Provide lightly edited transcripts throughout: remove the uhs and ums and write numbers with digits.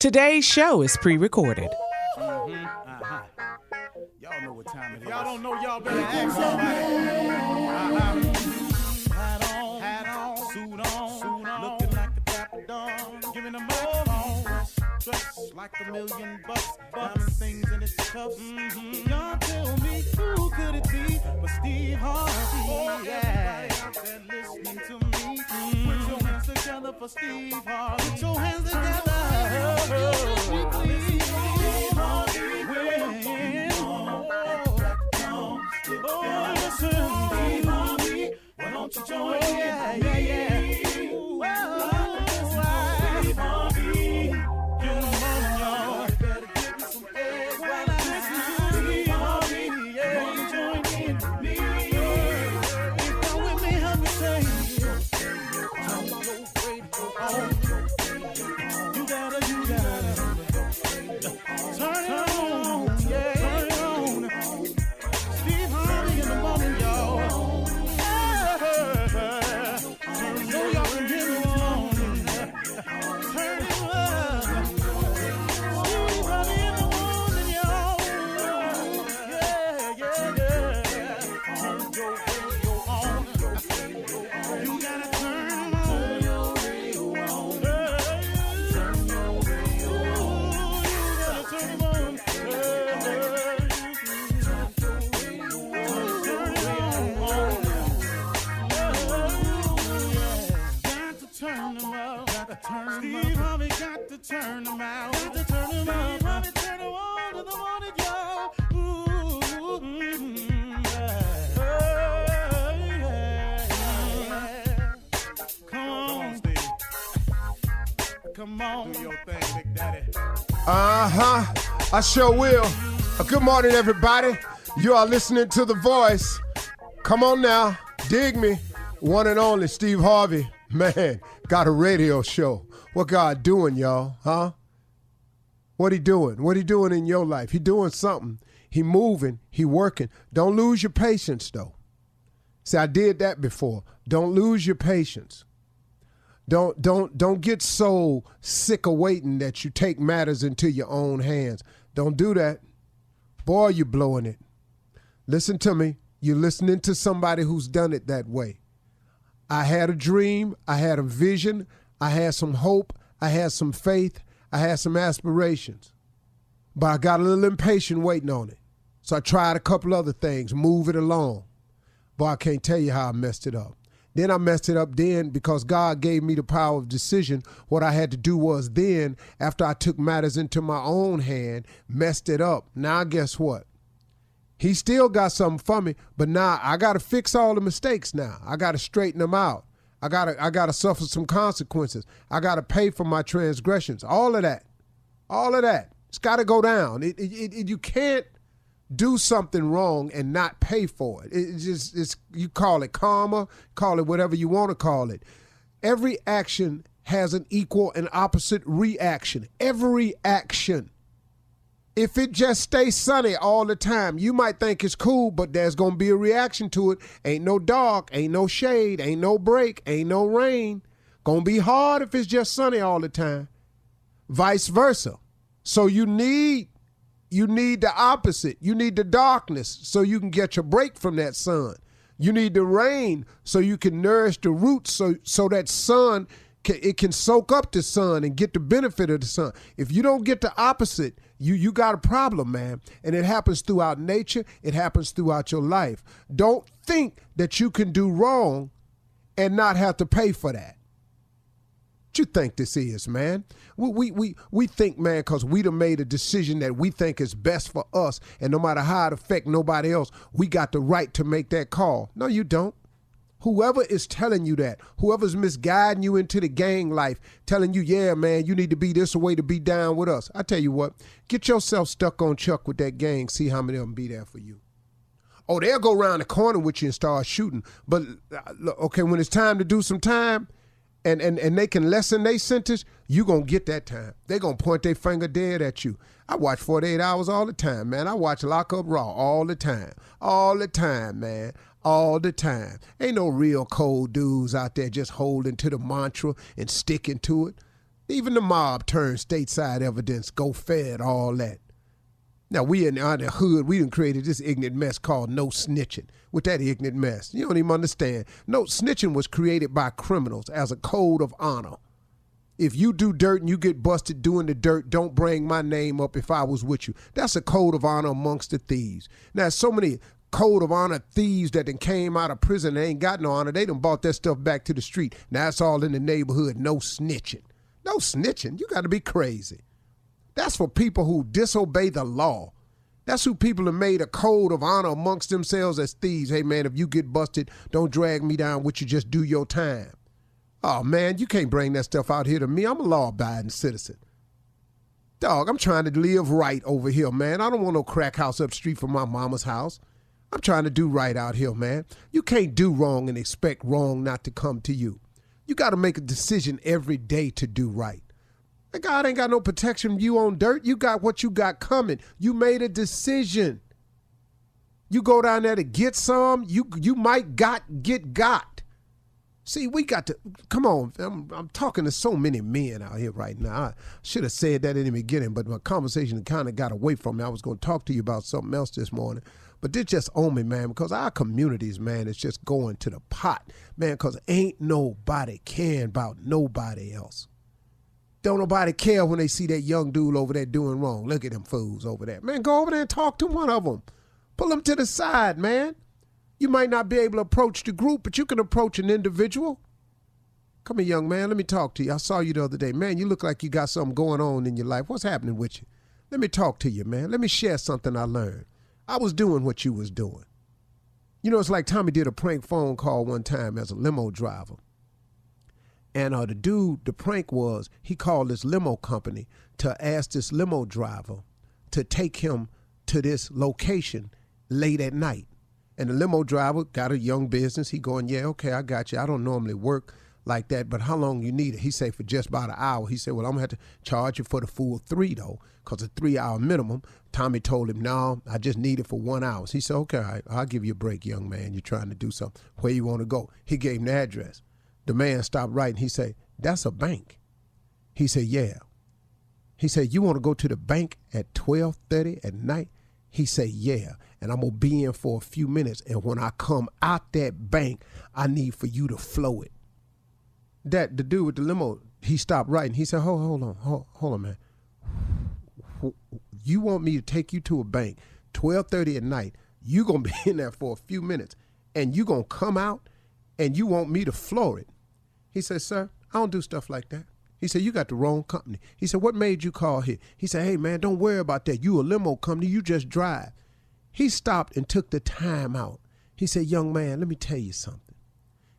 Today's show is pre-recorded. Y'all know what time it is. Y'all don't know, y'all better ask somebody. Hat on, suit on, looking like a dapper dog, giving them microphone, dressed like $1 million, diamond things in its cuffs. Y'all tell me who could it be but Steve Harvey? Everybody out there listening to me, put your hands together for Steve Harvey. Put your hands together. Why don't you join me? Steve Harvey. Get them on, y'all. Better give me some eggs while I listen to Steve Harvey. Come on, join in with me. If you're with me, help me say, turn your radio on. You gotta turn it on. Yeah, turn it on. Steve Harvey in the morning, y'all. Steve Harvey got to turn them out. Got to turn them out. Harvey turn them on to the morning, y'all. Come on, Steve. Come on. Do your thing, Big Daddy. I sure will. Good morning, everybody. You are listening to The Voice. Come on now. Dig me. One and only Steve Harvey. Man, got a radio show. What God doing, y'all? Huh? What he doing? What he doing in your life? He doing something. He moving. He working. Don't lose your patience, though. See, I did that before. Don't lose your patience. Don't get so sick of waiting that you take matters into your own hands. Don't do that. Boy, you're blowing it. Listen to me. You're listening to somebody who's done it that way. I had a dream, I had a vision, I had some hope, I had some faith, I had some aspirations. But I got a little impatient waiting on it. So I tried a couple other things, move it along. Boy, I can't tell you how I messed it up. Then I messed it up because God gave me the power of decision. What I had to do was then, after I took matters into my own hand, messed it up. Now guess what? He still got something for me, but now I got to fix all the mistakes now. I got to straighten them out. I got to suffer some consequences. I got to pay for my transgressions. All of that. It's got to go down. You can't do something wrong and not pay for it. You call it karma, call it whatever you want to call it. Every action has an equal and opposite reaction. Every action. If it just stays sunny all the time, you might think it's cool, but there's going to be a reaction to it. Ain't no dark, ain't no shade, ain't no break, ain't no rain. Going to be hard if it's just sunny all the time. Vice versa. So you need the opposite. You need the darkness so you can get your break from that sun. You need the rain so you can nourish the roots so that sun, it can soak up the sun and get the benefit of the sun. If you don't get the opposite, you got a problem, man. And it happens throughout nature. It happens throughout your life. Don't think that you can do wrong and not have to pay for that. What you think this is, man? We think, man, because we done made a decision that we think is best for us, and no matter how it affect nobody else, we got the right to make that call. No, you don't. Whoever is telling you that, whoever's misguiding you into the gang life, telling you, yeah, man, you need to be this way to be down with us. I tell you what, get yourself stuck on Chuck with that gang, see how many of them be there for you. Oh, they'll go around the corner with you and start shooting. But, okay, when it's time to do some time and they can lessen their sentence, you going to get that time. They going to point their finger dead at you. I watch 48 Hours all the time, man. I watch Lock Up Raw all the time. All the time, man. All the time. Ain't no real cold dudes out there just holding to the mantra and sticking to it. Even the mob turned stateside evidence, go fed, all that. Now, we in the hood, we done created this ignorant mess called no snitching. With that ignorant mess, you don't even understand. No, snitching was created by criminals as a code of honor. If you do dirt and you get busted doing the dirt, don't bring my name up if I was with you. That's a code of honor amongst the thieves. Now, so many code of honor thieves that done came out of prison and ain't got no honor, they done bought that stuff back to the street. Now, it's all in the neighborhood. No snitching. No snitching. You got to be crazy. That's for people who disobey the law. That's who people have made a code of honor amongst themselves as thieves. Hey, man, if you get busted, don't drag me down with you. Just do your time. Oh, man, you can't bring that stuff out here to me. I'm a law-abiding citizen. Dog, I'm trying to live right over here, man. I don't want no crack house up the street from my mama's house. I'm trying to do right out here, man. You can't do wrong and expect wrong not to come to you. You got to make a decision every day to do right. That God ain't got no protection from you on dirt. You got what you got coming. You made a decision. You go down there to get some, you might get got. See, we got to, come on, I'm talking to so many men out here right now. I should have said that in the beginning, but my conversation kind of got away from me. I was going to talk to you about something else this morning. But this just on me, man, because our communities, man, is just going to the pot, man, because ain't nobody caring about nobody else. Don't nobody care when they see that young dude over there doing wrong. Look at them fools over there. Man, go over there and talk to one of them. Pull them to the side, man. You might not be able to approach the group, but you can approach an individual. Come here, young man, let me talk to you. I saw you the other day. Man, you look like you got something going on in your life. What's happening with you? Let me talk to you, man. Let me share something I learned. I was doing what you was doing. You know, it's like Tommy did a prank phone call one time as a limo driver. And the prank was, he called this limo company to ask this limo driver to take him to this location late at night. And the limo driver got a young business. He going, yeah, okay, I got you. I don't normally work like that, but how long you need it? He said for just about an hour. He said, well, I'm going to have to charge you for the full 3, though, because it's a 3-hour minimum. Tommy told him, no, I just need it for 1 hour. He said, okay, all right, I'll give you a break, young man. You're trying to do something. Where you want to go? He gave him the address. The man stopped writing. He said, that's a bank. He said, yeah. He said, you want to go to the bank at 12:30 at night? He said, yeah. And I'm going to be in for a few minutes. And when I come out that bank, I need for you to flow it. The dude with the limo, he stopped writing. He said, hold on, man. You want me to take you to a bank 12:30 at night? You going to be in there for a few minutes. And you going to come out and you want me to floor it. He said, sir, I don't do stuff like that. He said, you got the wrong company. He said, what made you call here? He said, hey, man, don't worry about that. You a limo company. You just drive. He stopped and took the time out. He said, young man, let me tell you something.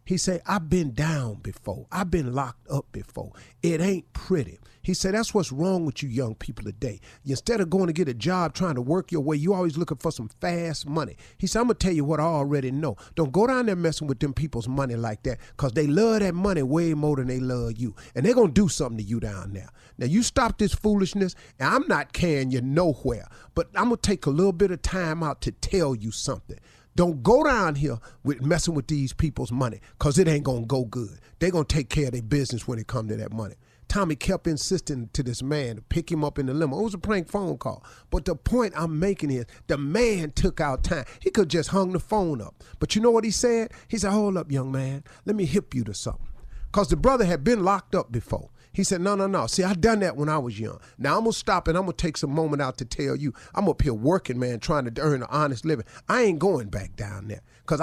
He said, I've been down before. I've been locked up before. It ain't pretty. He said, that's what's wrong with you young people today. Instead of going to get a job, trying to work your way, you always looking for some fast money. He said, I'm going to tell you what I already know. Don't go down there messing with them people's money like that, because they love that money way more than they love you. And they're going to do something to you down there. Now, you stop this foolishness, and I'm not carrying you nowhere, but I'm going to take a little bit of time out to tell you something. Don't go down here with messing with these people's money, because it ain't going to go good. They're going to take care of their business when it comes to that money. Tommy kept insisting to this man to pick him up in the limo. It was a prank phone call. But the point I'm making is the man took out time. He could just hung the phone up. But you know what he said? He said, hold up, young man. Let me hip you to something. Because the brother had been locked up before. He said, no. See, I done that when I was young. Now I'm going to stop and I'm going to take some moment out to tell you, I'm up here working, man, trying to earn an honest living. I ain't going back down there, because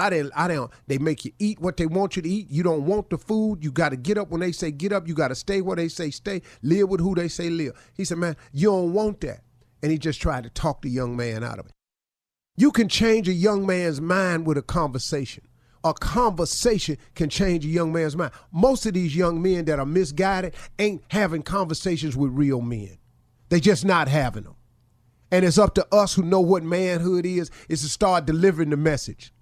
they make you eat what they want you to eat. You don't want the food. You got to get up when they say get up. You got to stay where they say stay, live with who they say live. He said, man, you don't want that. And he just tried to talk the young man out of it. You can change a young man's mind with a conversation. A conversation can change a young man's mind. Most of these young men that are misguided ain't having conversations with real men. They just not having them. And it's up to us who know what manhood is to start delivering the message.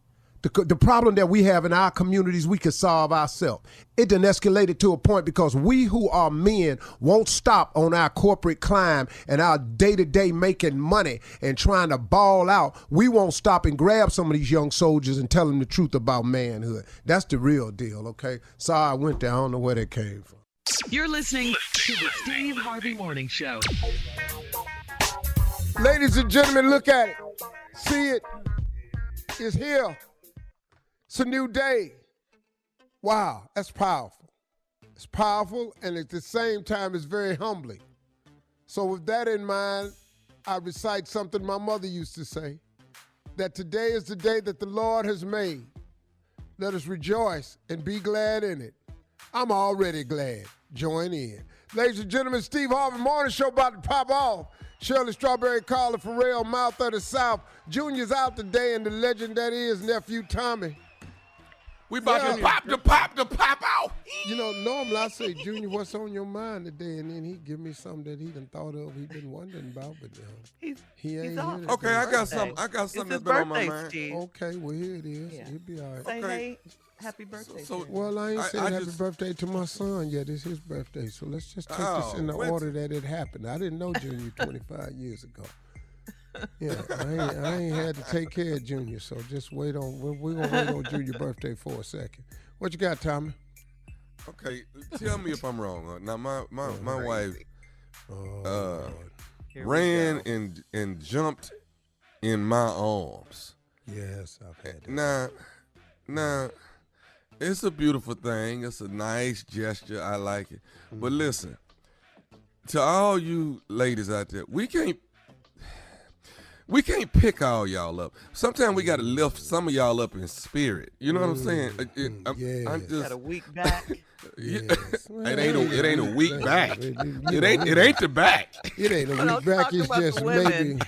The problem that we have in our communities, we can solve ourselves. It done escalated to a point because we who are men won't stop on our corporate climb and our day-to-day making money and trying to ball out. We won't stop and grab some of these young soldiers and tell them the truth about manhood. That's the real deal, okay? Sorry I went there. I don't know where that came from. You're listening to the Steve Harvey Morning Show. Ladies and gentlemen, look at it. See it. It's here. It's a new day. Wow, that's powerful. It's powerful, and at the same time, it's very humbling. So with that in mind, I recite something my mother used to say, that today is the day that the Lord has made. Let us rejoice and be glad in it. I'm already glad. Join in. Ladies and gentlemen, Steve Harvey Morning Show about to pop off. Shirley Strawberry, Carla Farrell, Mouth of the South. Junior's out today, and the legend that is nephew Tommy. We about to pop out. You know, normally I say, Junior, what's on your mind today? And then he give me something that he done thought of, he been wondering about, but he ain't off. here. Okay, I got something that's been on my mind. Steve. Okay, well, here it is. Yeah. He'll be all right. Say Okay. hey, happy birthday. So- Well, I ain't saying I happy just- birthday to my son yet. It's his birthday. So let's just take this in the order that it happened. I didn't know Junior 25 years ago. Yeah, I ain't had to take care of Junior, so just wait on. We're going to wait on Junior's birthday for a second. What you got, Tommy? Okay, tell me if I'm wrong. Now, my wife Here we ran go. and jumped in my arms. Yes, I've had that. Now, it's a beautiful thing. It's a nice gesture. I like it. But listen, to all you ladies out there, we can't pick all y'all up. Sometimes we got to lift some of y'all up in spirit. You know what I'm saying? I'm just Got a week back. Yes. It ain't a week back. It ain't the back. It ain't a Well, week back. talk It's about just the women. maybe.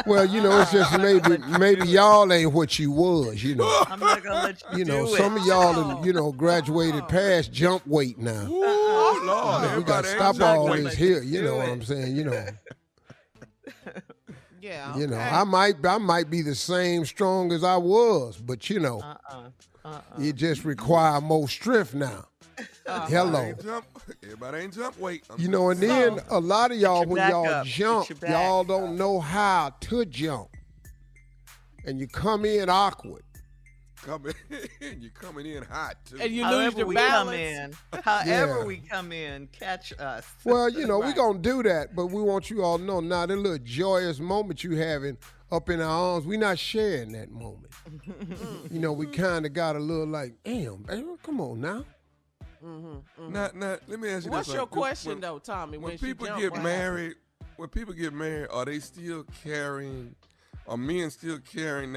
Well, you know, it's just maybe y'all ain't what you was. You know. I'm not gonna let you You know, do some it. of y'all, graduated past jump weight now. Oh Lord, We got everybody to ain't stop jump all weight. this here. You Do know what it. I'm saying? You know. Yeah. You know, I might be the same strong as I was, but you know, it just require more strength now. Hello. Everybody ain't jump weight. You know, and then a lot of y'all, your when back y'all up. jump, Get your back y'all don't know how to jump. And you come in awkward. You're coming in hot too. And you lose However your we come balance. in, however Yeah. we come in, catch us. Well, you know, we're Right. going to do that, but we want you all to know now that little joyous moment you having up in our arms, we're not sharing that moment. You know, we kind of got a little like, damn, come on now. Now, let me ask you What's this. your When- question though, Tommy? When she people jump, get what married, are they still carrying? Are men still carrying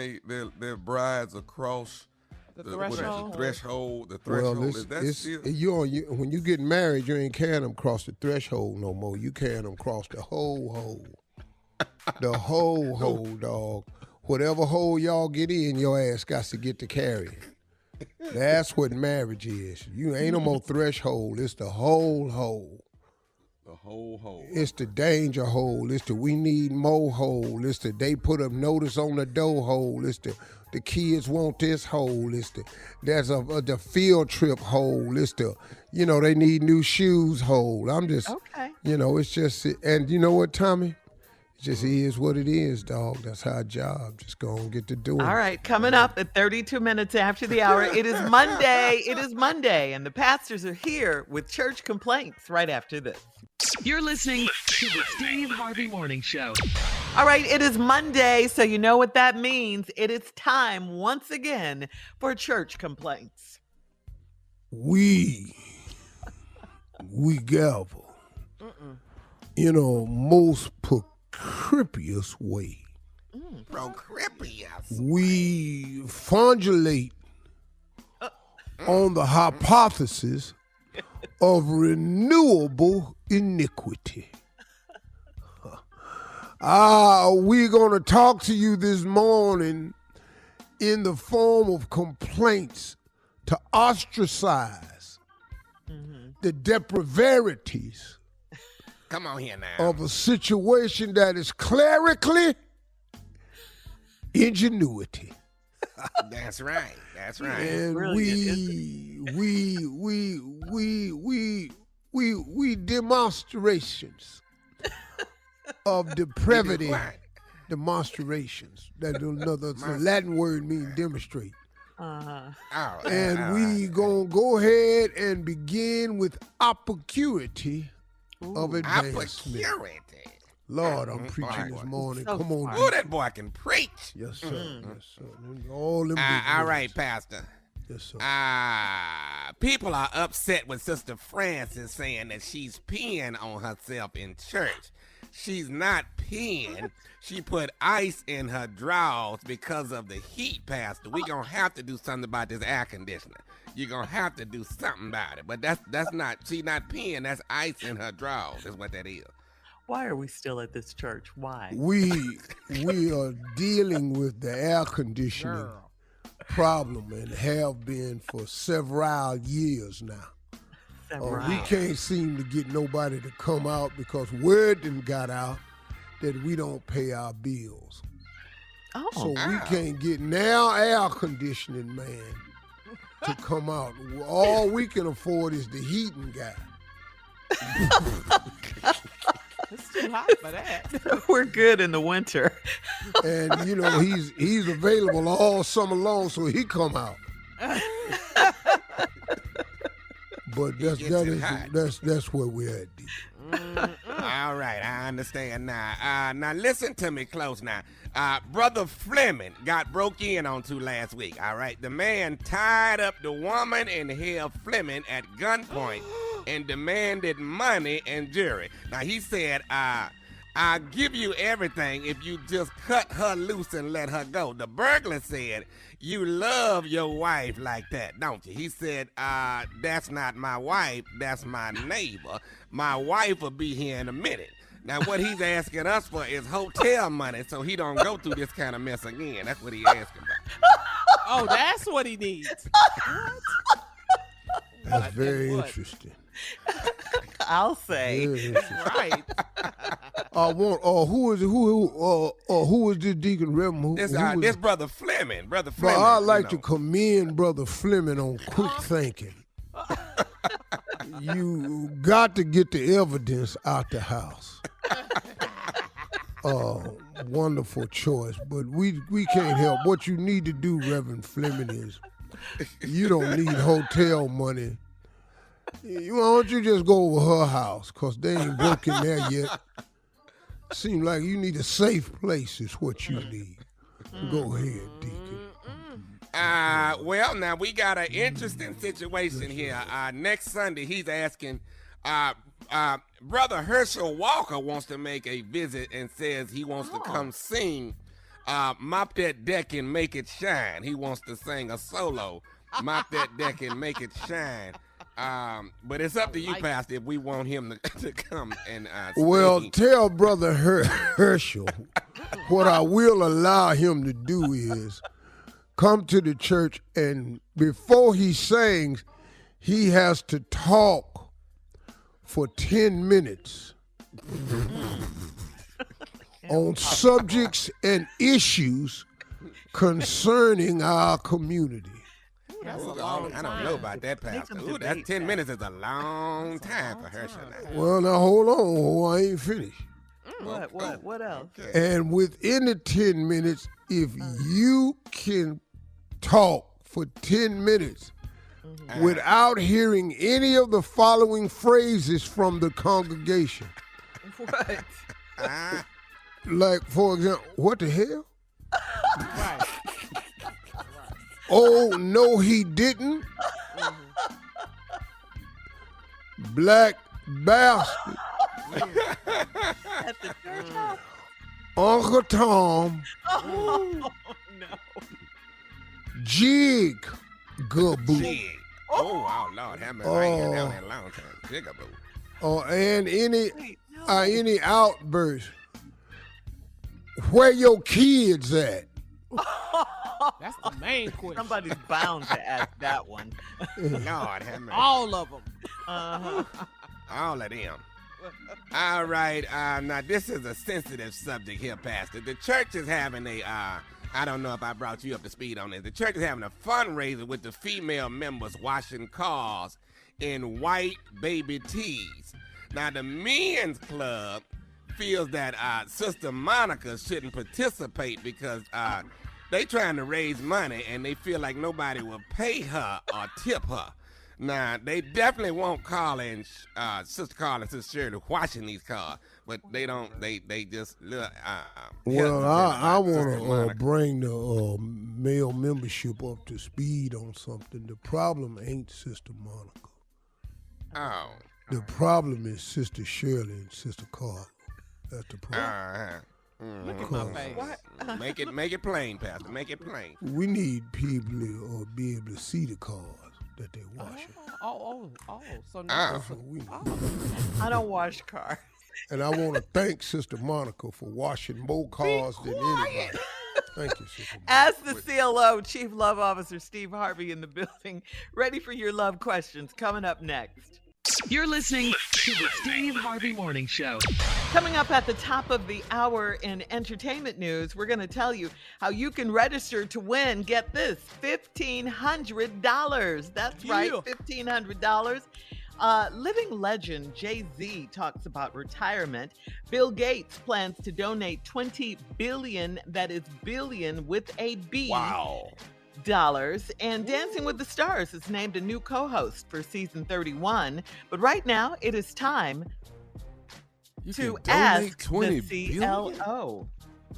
their brides across The what is it, threshold? threshold? The Well, threshold is that still? when you get married, you ain't carrying them across the threshold no more. You carrying them across the whole hole. The whole hole, dog. Whatever hole y'all get in, your ass got to get to carry. That's what marriage is. You ain't no more threshold. It's the whole hole. The whole hole. It's the danger hole. It's the we need more hole. It's the they put a notice on the door hole. It's the kids want this hole. It's the field trip hole. It's they need new shoes hole. I'm just Okay. it's just, and you know what, Tommy? It just is what it is, dog. That's our job. Just go and get to doing it. All right, coming up at 32 minutes after the hour, it is Monday. It is Monday, and the pastors are here with church complaints right after this. You're listening to the Steve Harvey Morning Show. All right, it is Monday, so you know what that means. It is time once again for church complaints. We gather in a most precarious way. We fondulate on the hypothesis of renewable iniquity. We're going to talk to you this morning in the form of complaints to ostracize the depravarities Come on here now. of a situation that is clerically ingenuity. That's right. That's right. And Brilliant, we demonstrations of depravity. Demonstrations. That's a Latin word means demonstrate. And we gonna go ahead and begin with opportunity of advancement. Lord, I'm preaching this morning. So Come on. Ooh, that boy can preach. Yes, sir. Yes, sir. All them big All words. right, Pastor. Yes, sir. People are upset with Sister Francis saying that she's peeing on herself in church. She's not peeing. She put ice in her drawers because of the heat, Pastor. We gonna have to do something about this air conditioner. You're gonna have to do something about it. But that's not, she's not peeing. That's ice in her drawers is what that is. Why are we still at this church? Why? We are dealing with the air conditioning problem and have been for several years now. We can't seem to get nobody to come out because word done got out that we don't pay our bills. So we can't get now air conditioning man to come out. All we can afford is the heating guy. It's too hot for that. We're good in the winter. And you know he's available all summer long, so he come out. But that's where we're at, D. All right, I understand now. Now listen to me close now. Brother Fleming got broke in onto last week, all right? The man tied up the woman and held Fleming at gunpoint and demanded money and jewelry. Now he said, I'll give you everything if you just cut her loose and let her go. The burglar said, you love your wife like that, don't you? He said, that's not my wife, that's my neighbor. My wife will be here in a minute. Now what he's asking us for is hotel money so he don't go through this kind of mess again. That's what he's asking about. Oh, that's what he needs. That's very interesting. I'll say. Right. Who is this Deacon Reverend? This Brother Fleming. Brother But Fleming. I'd like to commend Brother Fleming on quick thinking. You got to get the evidence out the house. Wonderful choice, but we can't help. What you need to do, Reverend Fleming, is you don't need hotel money. Why don't you just go over her house? Because they ain't broke in there yet. Seems like you need a safe place is what you need. Go ahead, Deacon. Well, now we got an interesting situation here. Next Sunday, he's asking, Brother Herschel Walker wants to make a visit and says he wants to come sing Mop That Deck and Make It Shine. He wants to sing a solo, Mop That Deck and Make It Shine. But it's up to you, Pastor, if we want him to come and sing. Well, tell Brother Herschel what I will allow him to do is come to the church, and before he sings, he has to talk for 10 minutes on subjects and issues concerning our community. I don't know about that, Pastor. Ooh, that 10 minutes is a long time for Herschel now. Well, now hold on. I ain't finished. What else? Okay. And within the 10 minutes, if you can talk for 10 minutes without hearing any of the following phrases from the congregation. What? Like, for example, what the hell? Right. Oh, no, he didn't. Black bastard. At the church house? Uncle Tom. Oh, no. Jig Gaboo. Jig. Oh, Lord, have mercy. I ain't heard that one in a long time. Jigaboo. And Wait, no. any outburst. Where your kids at? That's the main question. Somebody's bound to ask that one. Lord, have mercy. All of them. All of them. All right, now this is a sensitive subject here, Pastor. The church is having I don't know if I brought you up to speed on this. The church is having a fundraiser with the female members washing cars in white baby tees. Now, the men's club feels that Sister Monica shouldn't participate because they trying to raise money, and they feel like nobody will pay her or tip her. Now, they definitely want Carla and Sister Carla and Sister Shirley washing these cars, but they don't. They just look. Well, I Sister want to Monica. bring the male membership up to speed on something. The problem ain't Sister Monica. Oh. The problem is Sister Shirley and Sister Carla. That's the problem. Look at my face. Make it plain, Pastor. Make it plain. We need people to be able to see the cars that they washing. Oh. So That's what we need. I don't wash cars. And I want to thank Sister Monica for washing more cars than anybody. Thank you, Sister Monica. As the CLO, Chief Love Officer Steve Harvey in the building, ready for your love questions coming up next. You're listening to the Steve Harvey Morning Show. Coming up at the top of the hour in entertainment news, we're going to tell you how you can register to win, get this, $1,500. That's right, $1,500. Living legend Jay-Z talks about retirement. Bill Gates plans to donate $20 billion, that is billion with a B. Wow. Dollars, and Dancing with the Stars is named a new co-host for season 31. But right now, it is time to ask the CLO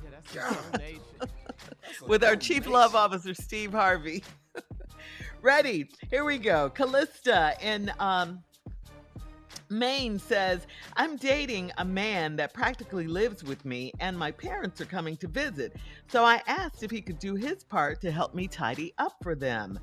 Yeah, that's a donation. with our Chief Love Officer Steve Harvey. Ready? Here we go. Callista in Maine says, I'm dating a man that practically lives with me and my parents are coming to visit. So I asked if he could do his part to help me tidy up for them.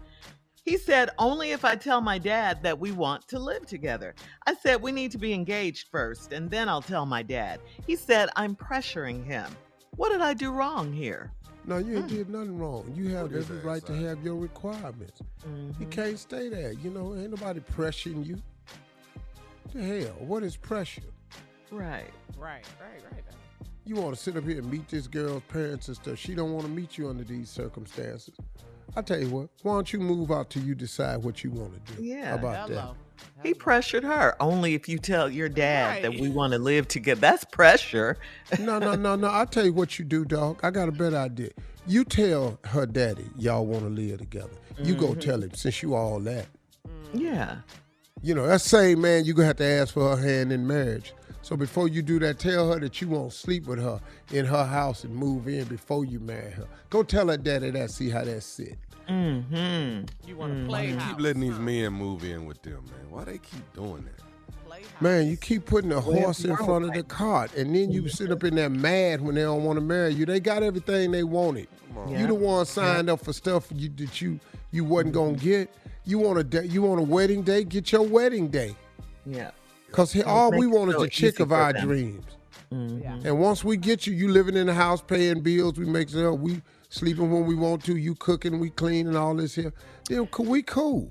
He said, only if I tell my dad that we want to live together. I said, we need to be engaged first and then I'll tell my dad. He said, I'm pressuring him. What did I do wrong here? No, you ain't did nothing wrong. You have every right to have your requirements. You can't stay there. You know, ain't nobody pressuring you. The hell, what is pressure? Right. Right. You want to sit up here and meet this girl's parents and stuff. She don't want to meet you under these circumstances. I tell you what, why don't you move out till you decide what you want to do? Yeah. How about that? Hello. He pressured her. Only if you tell your dad that we want to live together. That's pressure. No. I'll tell you what you do, dog. I got a better idea. You tell her daddy y'all want to live together. You go tell him since you all that. Yeah. You know, that same man, you're going to have to ask for her hand in marriage. So before you do that, tell her that you won't sleep with her in her house and move in before you marry her. Go tell her daddy that, see how that sit. Mm-hmm. You want to play house. Keep letting these men move in with them, man. Why they keep doing that? Play house. Man, you keep putting a horse in front of the cart, and then you sit up in there mad when they don't want to marry you. They got everything they wanted. You the one signed up for stuff that you wasn't going to get. You want a wedding day? Get your wedding day. Yeah. Because all we want is so the chick easy of for our them. dreams. Yeah. And once we get you living in the house, paying bills, we make sure we sleeping when we want to, you cooking, we clean and all this here. Then we cool.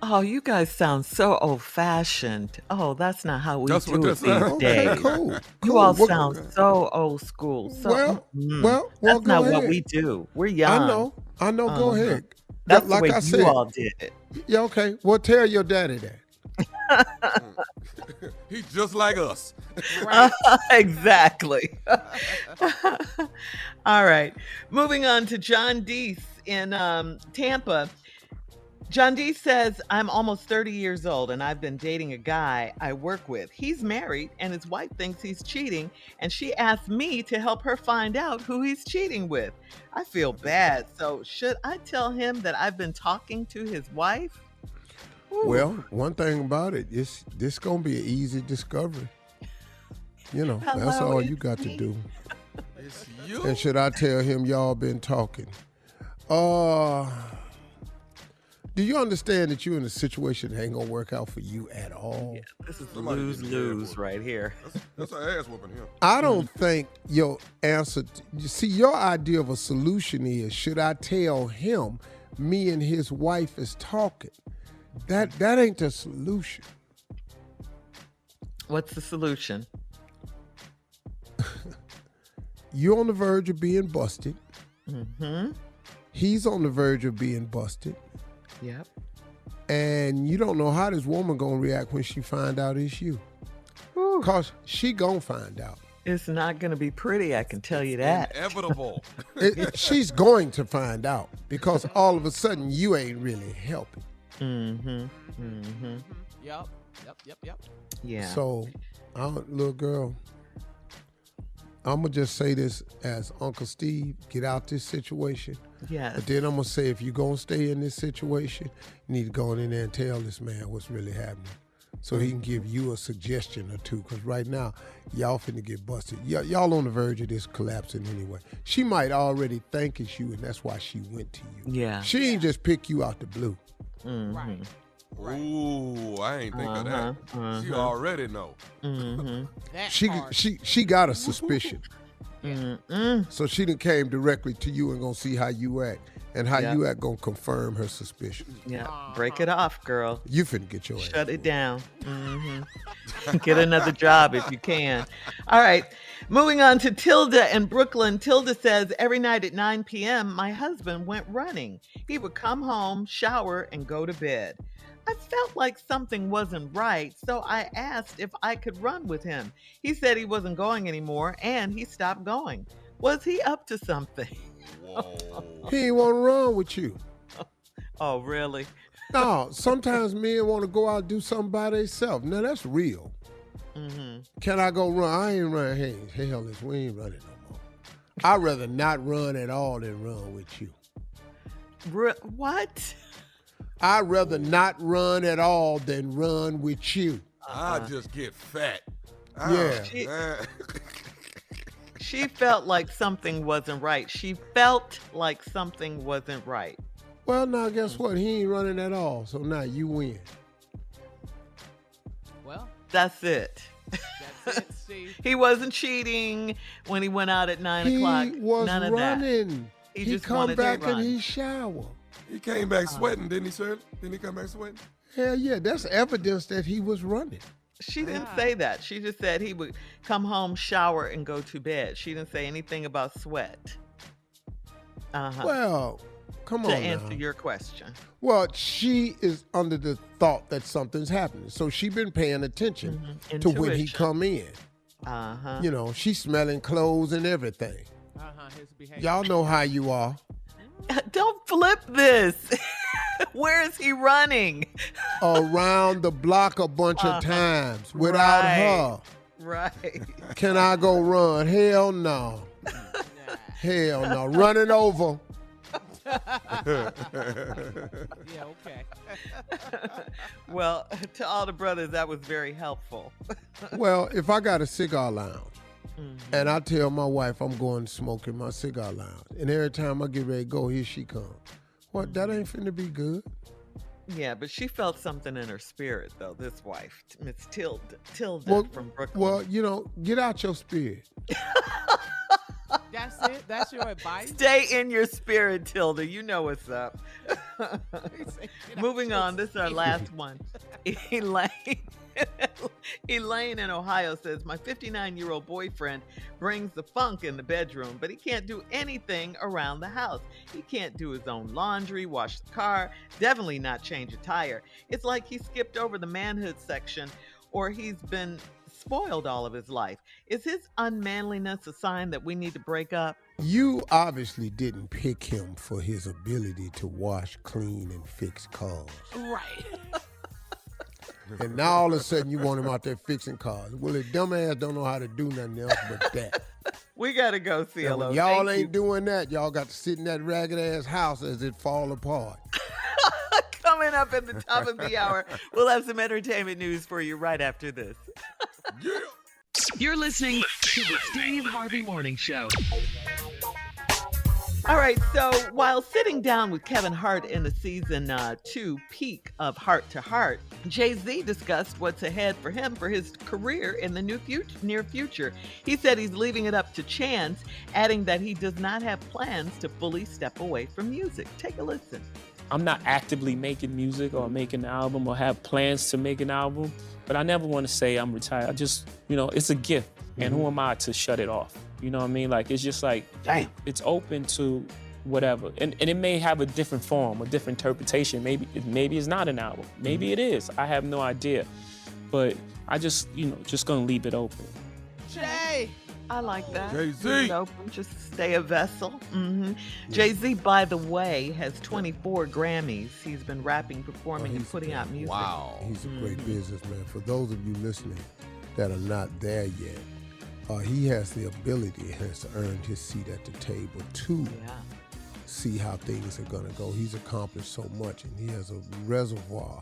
Oh, you guys sound so old-fashioned. Oh, that's not how we That's do what it that's these like. Okay, days. cool. You all What- sound so old school. So, well, that's go not ahead. what we do. We're young. I know. Go ahead. That's like the way I said. you all did it. Yeah, okay. Well, tell your daddy that. He's just like us. Exactly. All right. Moving on to John Deese in Tampa. John Deese says, I'm almost 30 years old and I've been dating a guy I work with. He's married and his wife thinks he's cheating, and she asked me to help her find out who he's cheating with. I feel bad. So should I tell him that I've been talking to his wife? Ooh. Well, one thing about it, this gonna be an easy discovery. You know, that's Hello, all you it's got me. to do. It's you. And should I tell him y'all been talking? Do you understand that you're in a situation that ain't gonna work out for you at all? This is Somebody get lose-lose careful. right here. That's an ass whooping here. I don't think your answer, you see, your idea of a solution is, should I tell him me and his wife is talking? That ain't the solution. What's the solution? You're on the verge of being busted. Mm-hmm. He's on the verge of being busted. Yep. And you don't know how this woman gonna react when she find out it's you. Cause she gonna find out. It's not going to be pretty, I can tell you that. Inevitable. She's going to find out because all of a sudden you ain't really helping. Yep. Yeah. So, little girl, I'm going to just say this as Uncle Steve, get out this situation. Yes. But then I'm going to say, if you're going to stay in this situation, you need to go in there and tell this man what's really happening so he can give you a suggestion or two. Because right now, y'all finna get busted. Y'all on the verge of this collapsing anyway. She might already think it's you, and that's why she went to you. Yeah. She ain't just pick you out the blue. Right. Ooh, I ain't think of that. She already know. That She part. she got a suspicion. So she done came directly to you and gonna see how you act. And how you act gonna confirm her suspicion. Yeah. Break it off, girl. You finna get your ass. Shut it down. Get another job if you can. All right. Moving on to Tilda in Brooklyn. Tilda says, every night at 9 p.m., my husband went running. He would come home, shower, and go to bed. I felt like something wasn't right, so I asked if I could run with him. He said he wasn't going anymore, and he stopped going. Was he up to something? Whoa. He ain't wanna run with you. Oh, really? No, sometimes men want to go out and do something by themselves. Now, that's real. Can I go run? I ain't running. Hey, hell, we ain't running no more. I'd rather not run at all than run with you. What? I'd rather not run at all than run with you. I just get fat. Yeah. She felt like something wasn't right. She felt like something wasn't right. Well, now, guess what? He ain't running at all, so now you win. Well, That's it. that's it, Steve. He wasn't cheating when he went out at 9 o'clock. He was None of that. running. He He just come wanted to back run. and he shower. He came back sweating, didn't he, sir? Didn't he come back sweating? Hell yeah, that's evidence that he was running. She didn't say that. She just said he would come home, shower, and go to bed. She didn't say anything about sweat. Well, come To on answer now. your question. Well, she is under the thought that something's happening. So she been paying attention to when he Intuition. come in. You know, she smelling clothes and everything. His behavior. Y'all know how you are. Don't flip this. Where is he running? Around the block a bunch of times without her. Right. Can I go run? Hell no. Hell no. Running over. Yeah, okay. Well, to all the brothers, that was very helpful. Well, if I got a cigar lounge and I tell my wife I'm going to smoke in my cigar lounge, and every time I get ready to go, here she comes. What, that ain't finna be good. Yeah, but she felt something in her spirit, though, this wife, Miss Tilda Well, from Brooklyn. well, you know, get out your spirit. That's it? That's your advice? Stay in your spirit, Tilda. You know what's up. Moving on, this is our last one. Elaine in Ohio says, my 59-year-old boyfriend brings the funk in the bedroom, but he can't do anything around the house. He can't do his own laundry, wash the car, definitely not change a tire. It's like he skipped over the manhood section, or he's been spoiled all of his life. Is his unmanliness a sign that we need to break up? You obviously didn't pick him for his ability to wash, clean, and fix cars. Right. And now all of a sudden you want him out there fixing cars. Well, his dumb ass don't know how to do nothing else but that. We got to go, And CLO. when y'all Thank ain't doing that, y'all got to sit in that ragged ass house as it fall apart. Coming up at the top of the hour, we'll have some entertainment news for you right after this. You're listening to the Steve Harvey Morning Show. All right, so while sitting down with Kevin Hart in the season 2 peak of Heart to Heart, Jay-Z discussed what's ahead for him for his career in the near future. He said he's leaving it up to chance, adding that he does not have plans to fully step away from music. Take a listen. I'm not actively making music or making an album or have plans to make an album, but I never want to say I'm retired. I just, it's a gift. And who am I to shut it off? You know what I mean? Like, it's just like, it's open to whatever. And it may have a different form, a different interpretation. Maybe it's not an album. Maybe it is. I have no idea. But I just, just gonna leave it open. Jay! I like that. Jay-Z. Leave it open, just stay a vessel. Jay-Z, by the way, has 24 Grammys. He's been rapping, performing, and putting out music. Wow. He's a great businessman. For those of you listening that are not there yet, he has the ability, has earned his seat at the table to see how things are going to go. He's accomplished so much, and he has a reservoir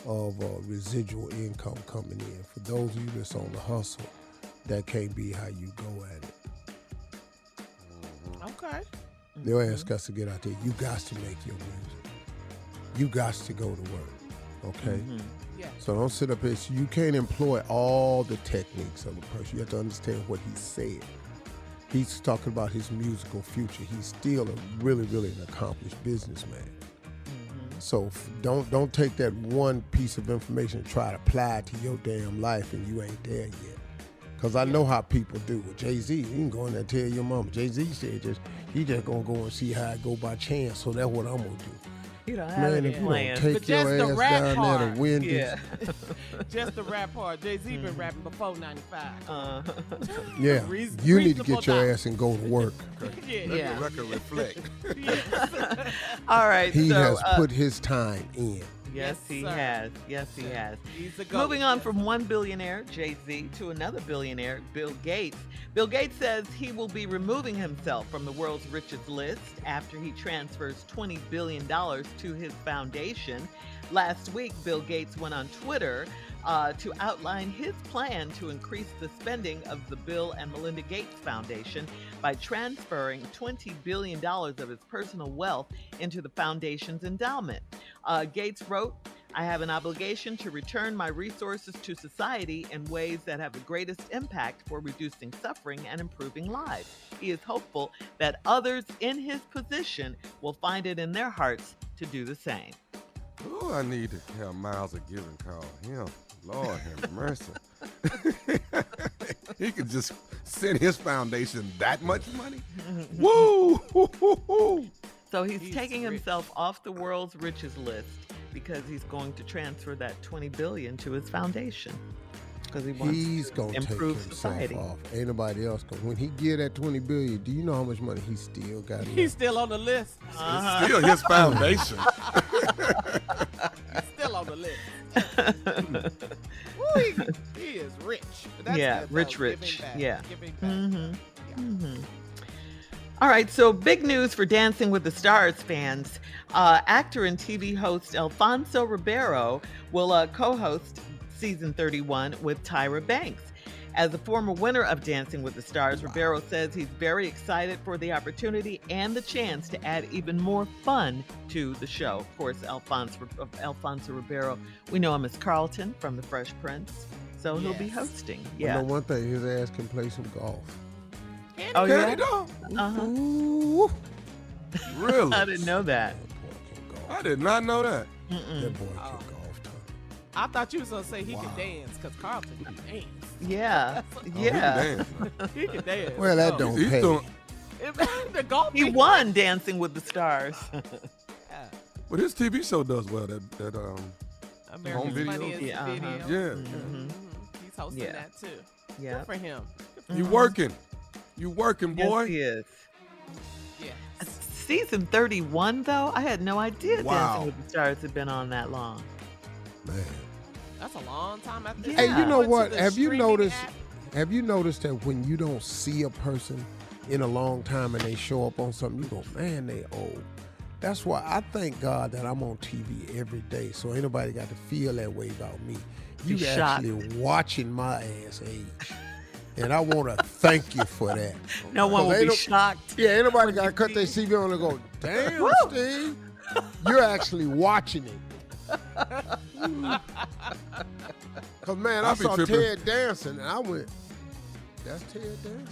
of residual income coming in. For those of you that's on the hustle, that can't be how you go at it. Okay. They'll ask us to get out there. You got to make your music. You got to go to work, okay? Yeah. So don't sit up here. You can't employ all the techniques of a person. You have to understand what he said. He's talking about his musical future. He's still a really, really an accomplished businessman. So don't take that one piece of information and try to apply it to your damn life and you ain't there yet. Because I know how people do. With Jay-Z, you can go in there and tell your mama. Jay-Z said he just going to go and see how it go by chance, so that's what I'm going to do. You don't have any if you plans. don't take But your just the ass rap down there part. to Wendy's. Yeah. Just the rap part. Jay-Z been rapping before 95. Yeah, Reas- you need to reasonable get your doubt. ass and go to work. Yeah. Let the record reflect. All right. He so, has put his time in. Yes, he sir. has. Yes, he has. He's a goat. Moving on from one billionaire, Jay-Z, to another billionaire, Bill Gates. Bill Gates says he will be removing himself from the world's richest list after he transfers $20 billion to his foundation. Last week, Bill Gates went on Twitter to outline his plan to increase the spending of the Bill and Melinda Gates Foundation by transferring $20 billion of his personal wealth into the foundation's endowment. Gates wrote, "I have an obligation to return my resources to society in ways that have the greatest impact for reducing suffering and improving lives. He is hopeful that others in his position will find it in their hearts to do the same." Oh, I need to have Miles a Giving call him. Lord have mercy. He could just send his foundation that much money. Woo! So he's He's taking rich. himself off the world's richest list because he's going to transfer that $20 billion to his foundation because he wants He's to gonna take improve himself society. off. Ain't nobody else gonna. When he get that $20 billion, do you know how much money he still got? He's left? still on the list. Uh-huh. Still his foundation. He's still on the list. Woo, he is rich. But that's Yeah, good, though. rich. Giving back. Yeah. Giving back. Mm-hmm. All right, so big news for Dancing with the Stars fans. Actor and TV host Alfonso Ribeiro will co-host season 31 with Tyra Banks. As a former winner of Dancing with the Stars, Ribeiro says he's very excited for the opportunity and the chance to add even more fun to the show. Of course, Alfonso Ribeiro, we know him as Carlton from The Fresh Prince, so he'll be Yes. hosting. I Yeah. know one thing: his ass can play some golf. Oh, Can yeah? he though? Uh-huh. Ooh, Really? I didn't know that. that boy can golf. I did not know that. That boy can golf, Tony. I thought you was going to say he can dance because Carlton can dance. Yeah. Oh, Yeah. he can He can dance. Well, that So- don't He's pay. doing, the golf He won Dancing with the Stars. but his TV show does well. That America's Home video? Funniest Yeah, uh-huh. Video. yeah. Mhm. He's hosting Yeah. that too. Yeah. Good for him. You working? You working, boy? Yes, he is. Yeah. Season 31, though, I had no idea Wow. Dancing with the Stars had been on that long. Man. That's a long time after. Yeah. Hey, you know Went to what? the Have you streaming noticed? app. Have you noticed that when you don't see a person in a long time and they show up on something, you go, man, they old. That's why I thank God that I'm on TV every day, so ain't nobody got to feel that way about me. You Be shocked. actually watching my ass age, and I want to thank you for that. No one will Ain't be no- shocked. Yeah, ain't nobody got to cut their CV on and go, damn, Steve, you're actually watching it. Cause man, I I be saw tripping. Ted dancing, and I went, "That's Ted dancing."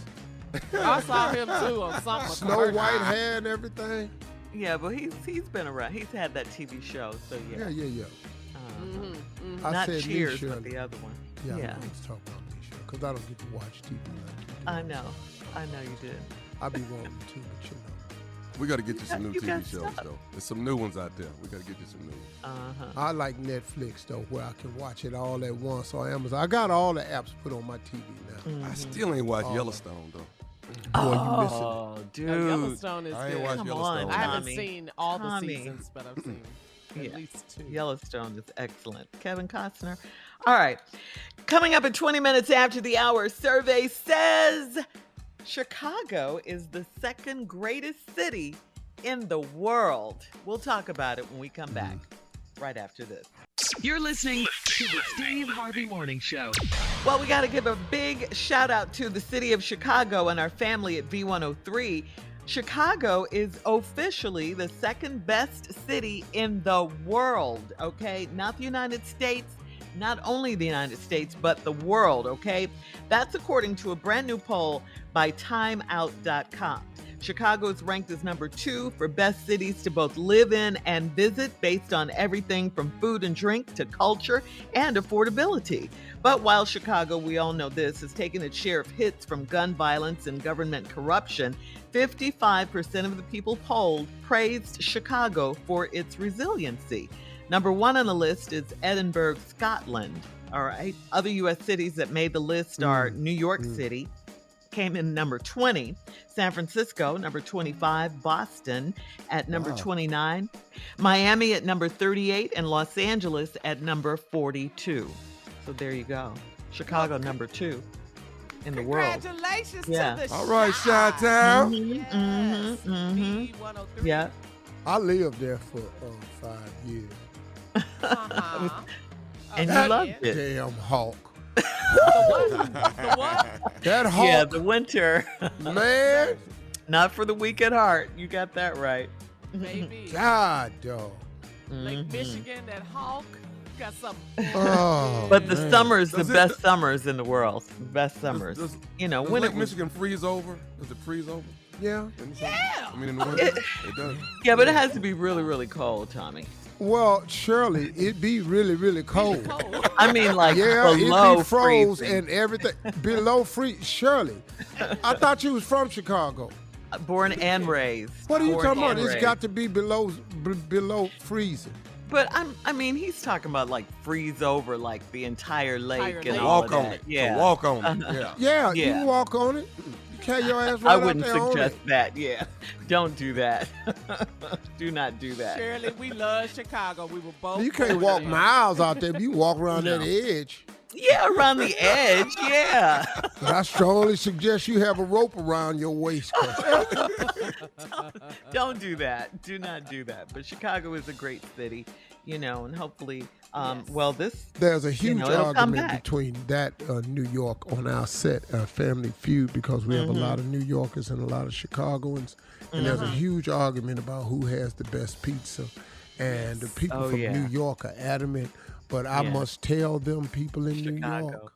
I saw him too on something. Snow White hair and everything. Yeah, but he's been around. He's had that TV show, so yeah. Yeah. I Not said Cheers, Lee but Shirley. the other one. Yeah, Yeah. I was talking about Lee Shirley, because I don't get to watch TV like you do. I know you did. I be wanting to, but you know. We got to get you some new You got TV shows, stuff. though. There's some new ones out there. We got to get you some new ones. I like Netflix, though, where I can watch it all at once, or Amazon. I got all the apps put on my TV now. I still ain't watched Yellowstone, though. Boy, you missing it. Oh, dude. Yellowstone is I ain't good. watched Come Yellowstone. on, I haven't Tommy. seen all the Tommy. seasons, but I've seen at least 2. Yellowstone is excellent. Kevin Costner. All right. Coming up at 20 minutes after the hour, survey says Chicago is the second greatest city in the world. We'll talk about it when we come back right after this. You're listening to the Steve Harvey Morning Show. Well, we got to give a big shout out to the city of Chicago and our family at V103. Chicago is officially the second best city in the world, okay? Not the United States, not only the United States, but the world, okay? That's according to a brand new poll by timeout.com. Chicago is ranked as number 2 for best cities to both live in and visit based on everything from food and drink to culture and affordability. But while Chicago, we all know this, has taken its share of hits from gun violence and government corruption, 55% of the people polled praised Chicago for its resiliency. Number 1 on the list is Edinburgh, Scotland. All right. Other U.S. cities that made the list are New York City, came in number 20, San Francisco, number 25, Boston at number 29, Miami at number 38, and Los Angeles at number 42. So there you go. Chicago, number 2 in the world. Congratulations Yeah. to the All right, Chi. Chi-Town. Yes. B103. Yeah. I lived there for 5 years. Uh-huh. And Okay. you loved it. Damn hawk. The what? That hawk, Yeah, the winter. man. Not for the weak at heart. You got that right. Baby. God, dog. Lake Michigan, that hawk. Got some. Oh, But the man. summer's the Does it- best summers in the world. The best summers. Does You know, Does when Lake it was. Michigan freeze over? Does it freeze over? Yeah. I mean, in the winter? It does. Yeah, but it has to be really, really cold, Tommy. Well, surely it'd be really, really cold. Cold. I mean, like Yeah, below it'd be froze freezing. and everything. Below freeze. Surely. I thought you was from Chicago. Born and raised. What are you Born talking about? and It's raised. got to be below freezing. But I mean, he's talking about like freeze over like the entire lake Entire and lake. all Walk of on that. it. Yeah. So walk on it. Yeah. Yeah, you Yeah. can walk on it. You carry your ass right I out wouldn't there on suggest it. that. Yeah. Don't do that. Do not do that. Shirley, we love Chicago. We were both. You can't born walk there. miles out there, but you walk around No. that edge. Yeah, around the edge. Yeah. But I strongly suggest you have a rope around your waist. Don't do that. Do not do that. But Chicago is a great city, you know, and hopefully, well, this. There's a huge it'll come argument back. between that New York on our set, Family Feud, because we have a lot of New Yorkers and a lot of Chicagoans. And there's a huge argument about who has the best pizza. And the people Oh, from yeah. New York are adamant. But I Yeah. must tell them, people in New Chicago. York,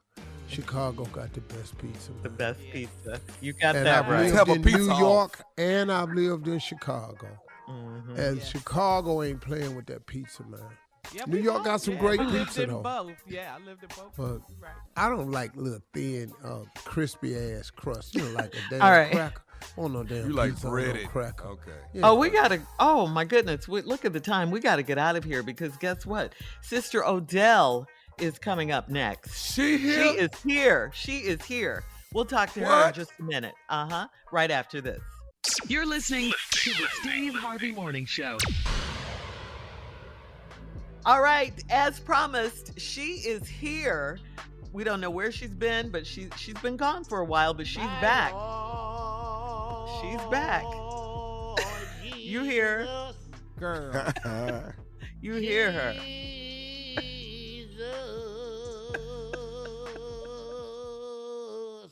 Chicago got the best pizza. The man. best pizza. You got And that I've right. lived Have a in pizza New off. York and I've lived in Chicago. Mhm. And Chicago ain't playing with that pizza, man. Yeah, New we York both- got some yeah, great we lived pizza, in though. Both. Yeah, I lived in both. But Right. I don't like little thin, crispy ass crust. You know, like a damn All right. cracker. Oh no, damn You like pizza on no breaded. cracker. Okay. Yeah. Oh, we gotta. Oh my goodness! Look at the time. We gotta get out of here because guess what? Sister Odell is coming up next. She here? She is here. She is here. We'll talk to her in What? just a minute. Right after this. You're listening to the Steve Harvey Morning Show. All right, as promised, she is here. We don't know where she's been, but she's been gone for a while, but she's back. She's back. You hear? Girl. You hear her.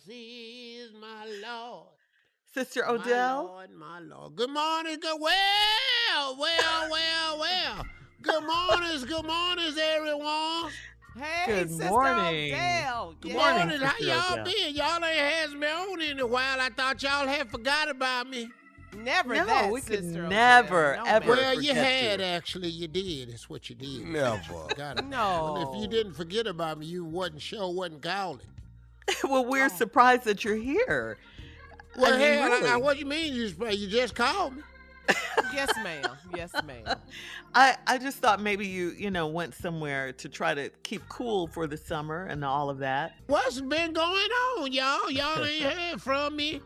He's my Lord. Sister Odell? My Lord, my Lord. Good morning. Well. Good mornings, everyone. Hey, Good Sister morning. Odell. Good Yeah. morning. How Sister y'all Odell. been? Y'all ain't has me on in a while. I thought y'all had forgot about me. Never No, that, we could Sister never, Odell. No, ever. man. Well, you forget had you. actually. You did. That's what you did. Never. Forgot about me. No. Well, if you didn't forget about me, you wasn't calling. Well, we're surprised that you're here. Well, I mean, hell, really. what do you mean? You just called me? Yes, ma'am. Yes, ma'am. I just thought maybe you went somewhere to try to keep cool for the summer and all of that. What's been going on, y'all? Y'all ain't heard from me.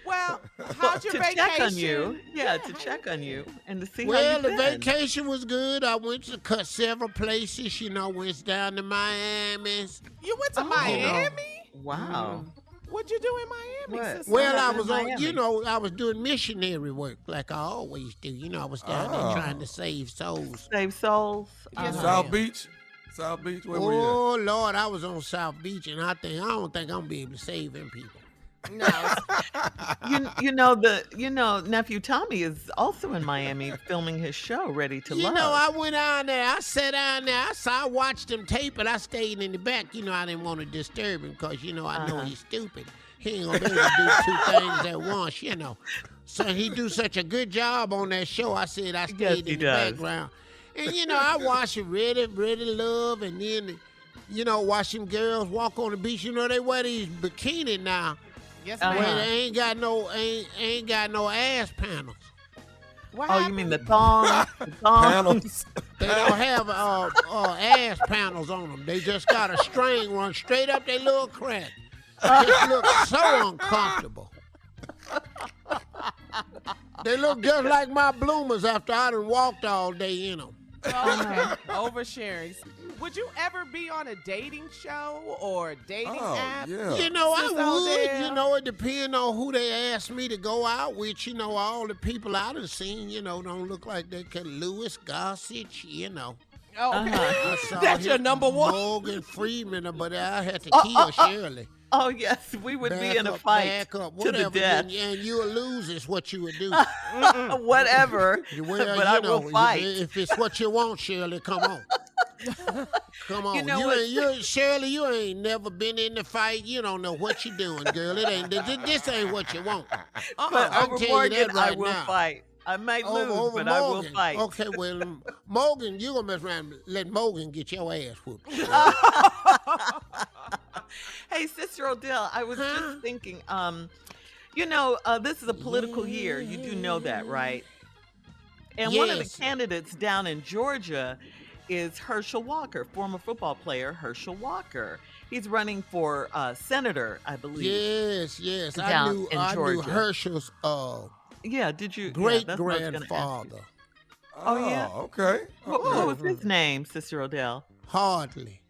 Well, how's your To vacation? check on you. Yeah, to check on you and to see how Well, you've the been. vacation was good. I went to several places. Went down to Miami. You went to Miami? Wow. What'd you do in Miami, What? sister? Well, I happened was in on, Miami? I was doing missionary work like I always do. I was down there trying to save souls. Save souls. Yes, South Beach? South Beach? Where were you Oh, Lord, I was on South Beach, and I don't think I'm going to be able to save them people. No. Nephew Tommy is also in Miami filming his show, Ready to Love. I went down there. I sat down there. I watched him tape, and I stayed in the back. I didn't want to disturb him because, I know he's stupid. He ain't going to be able to do two things at once, So he do such a good job on that show. I said I stayed in the background. And, I watched it, Ready Love, and then, watch them girls walk on the beach. They wear these bikinis now. Yes, Where ma'am. they ain't got no ass panels. What Oh, you happened? mean the thong? The thong? Panels. They don't have ass panels on them. They just got a string run straight up their little crack. Just look so uncomfortable. They look just like my bloomers after I done walked all day in them. Oversharing. Would you ever be on a dating show or a dating app? Yeah. I Sis would. Odell. It depends on who they ask me to go out with. All the people I done seen, don't look like they could. Louis Gossett, Oh, okay. I saw That's your him, number one. Morgan Freeman, but I had to kill Shirley. Oh, yes, we would be in a fight Back up, to the whatever. death. And you'll lose is what you would do. Whatever, Well, but I will fight. If it's what you want, Shirley, come on. Come on. You know what? Shirley, you ain't never been in the fight. You don't know what you're doing, girl. This ain't what you want. But I'll over tell you Morgan, that right I will now. fight. I might lose, Over but I will Morgan. fight. Okay, well, Morgan, you gonna mess around and let Morgan get your ass whooped. Hey, Sister Odell, I was just thinking, this is a political year. You do know that, right? And one of the Yes. candidates down in Georgia is Herschel Walker, former football player Herschel Walker. He's running for senator, I believe. Yes. Down in I knew Georgia. Herschel's Yeah, did you? great that's what I was gonna ask you. grandfather, Oh, yeah? Okay. What was his name, Sister Odell? Hardly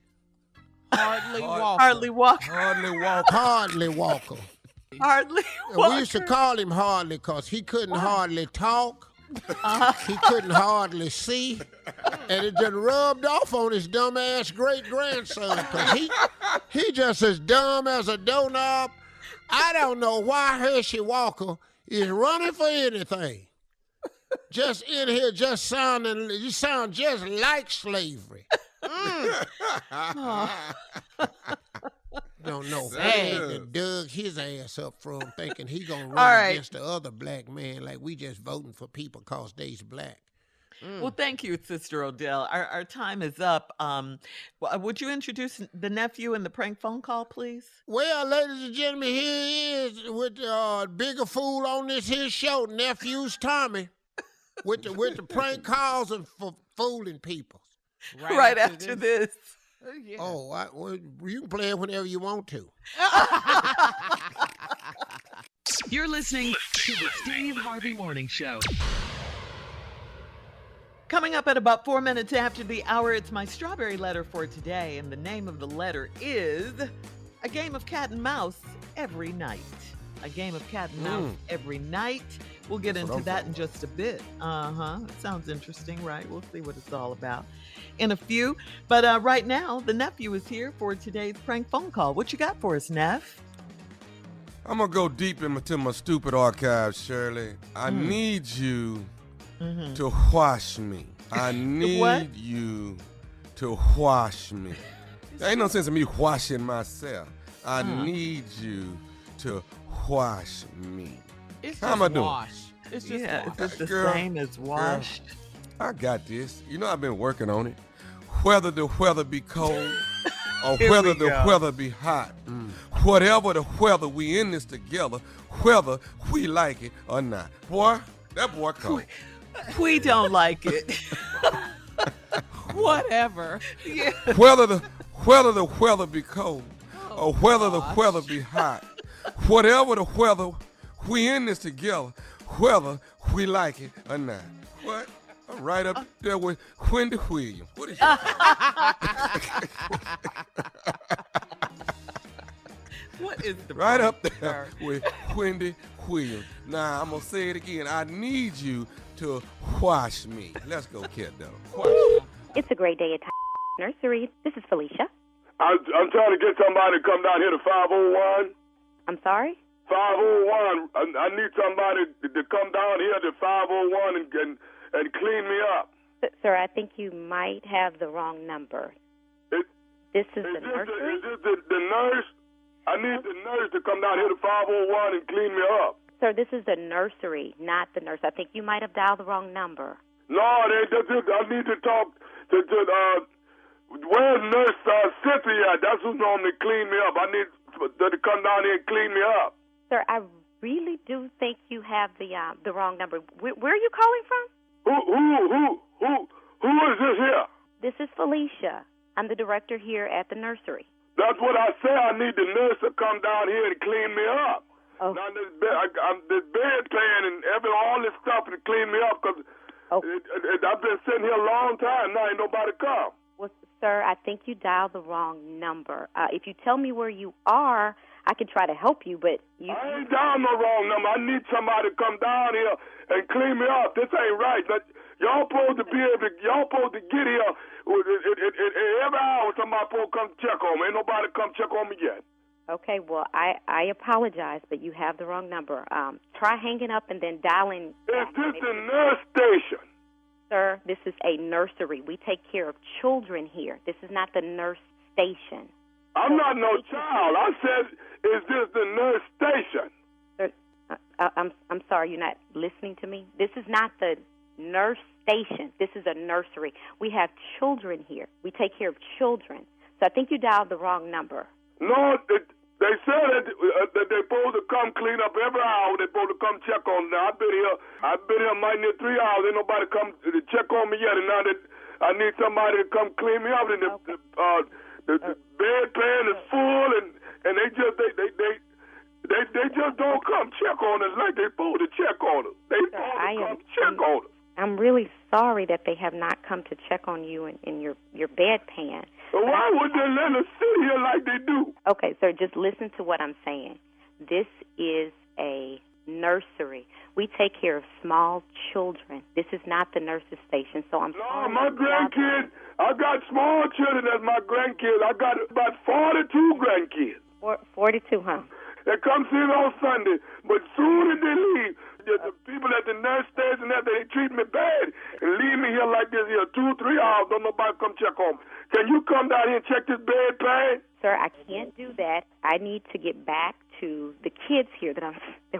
Hardly Walker. Hardly Walker. Hardly walk. Hardly Walker. Hardly And Walker. we used to call him Hardly because he couldn't hardly talk. Uh-huh. He couldn't hardly see. And it just rubbed off on his dumb-ass great-grandson because he just as dumb as a doorknob. I don't know why Hershey Walker is running for anything. Just in here, you sound just like slavery. Don't know Sad. where they dug his ass up from thinking he gonna run All right. against the other black man like we just voting for people cause they's black. Well, thank you, Sister Odell. Our time is up. Would you introduce the nephew and the prank phone call, please? Well, ladies and gentlemen, here he is with the bigger fool on this here show, Nephew's Tommy, with the prank calls and for fooling people. Right after this. Yeah. Oh, well, you can play it whenever you want to. You're listening to the Steve Harvey Morning Show. Coming up at about 4 minutes after the hour, it's my strawberry letter for today, and the name of the letter is A Game of Cat and Mouse Every Night. A game of cat and mouse every night. We'll get into that in just a bit. It sounds interesting, right? We'll see what it's all about in a few. But right now, the nephew is here for today's prank phone call. What you got for us, Neff? I'm going to go deep into my stupid archives, Shirley. I need you to wash me. I need you to wash me. There ain't no sense in me washing myself. I need you to wash me. It's How am I just doing? wash. It's just Yeah, wash. is it the Girl, same as washed? I got this. You know I've been working on it. Whether the weather be cold or Here whether we the go. weather be hot. Whatever the weather, we in this together, whether we like it or not. Boy, That boy cold. We don't like it. Whatever. Yeah. Whether the weather be cold or whether the weather be hot, whatever the weather, we in this together, whether we like it or not. What? I'm right up there with Wendy Williams. What is your What is the right up problem, there sir? with Wendy Williams. Now, I'm going to say it again. I need you to wash me. Let's go, kiddo. It's a great day at Nursery. This is Felicia. I'm trying to get somebody to come down here to 501. I'm sorry? 501. I need somebody to come down here to 501 and clean me up. Sir, I think you might have the wrong number. This is the nursery? Is this the nurse? I need the nurse to come down here to 501 and clean me up. Sir, this is the nursery, not the nurse. I think you might have dialed the wrong number. No, I need to talk to where's Nurse Cynthia? That's who normally clean me up. I need to come down here and clean me up. Sir, I really do think you have the wrong number. Where are you calling from? Who is this here? This is Felicia. I'm the director here at the nursery. That's what I say. I need the nurse to come down here and clean me up. Oh. Now this bedpan and all this stuff to clean me up because I've been sitting here a long time. Now ain't nobody come. Well, sir, I think you dialed the wrong number. If you tell me where you are, I can try to help you, but I ain't dialed no wrong number. I need somebody to come down here and clean me up. This ain't right. Y'all supposed to be able to. Y'all supposed to get here every hour. Somebody supposed to come check on me. Ain't nobody come check on me yet. Okay, well, I apologize, but you have the wrong number. Try hanging up and then dialing. Is this the nurse station? Sir, this is a nursery. We take care of children here. This is not the nurse station. I'm not no child. I said, is this the nurse station? Sir, I'm sorry, you're not listening to me. This is not the nurse station. This is a nursery. We have children here. We take care of children. So I think you dialed the wrong number. No, they said that they're supposed to come clean up every hour. They're supposed to come check on me. Now, I've been here mighty near 3 hours. Ain't nobody come to check on me yet. And now that I need somebody to come clean me up. And the bedpan is full, and they just don't come check on us like they're supposed to check on us. They supposed to come check on us. I'm really sorry that they have not come to check on you in your bedpan. Well, why would they let us sit here like they do? Okay, sir, just listen to what I'm saying. This is a nursery. We take care of small children. This is not the nurse's station, so I'm sorry. No, my grandkids, I got small children as my grandkids. I got about 42 grandkids. 42, huh? They come see me on Sunday, but soon as they leave, the people at the nurse station, they treat me bad and leave me here like this here 2-3 hours. Don't nobody come check on me. Can you come down here and check this bedpan? Sir, I can't do that. I need to get back to the kids here that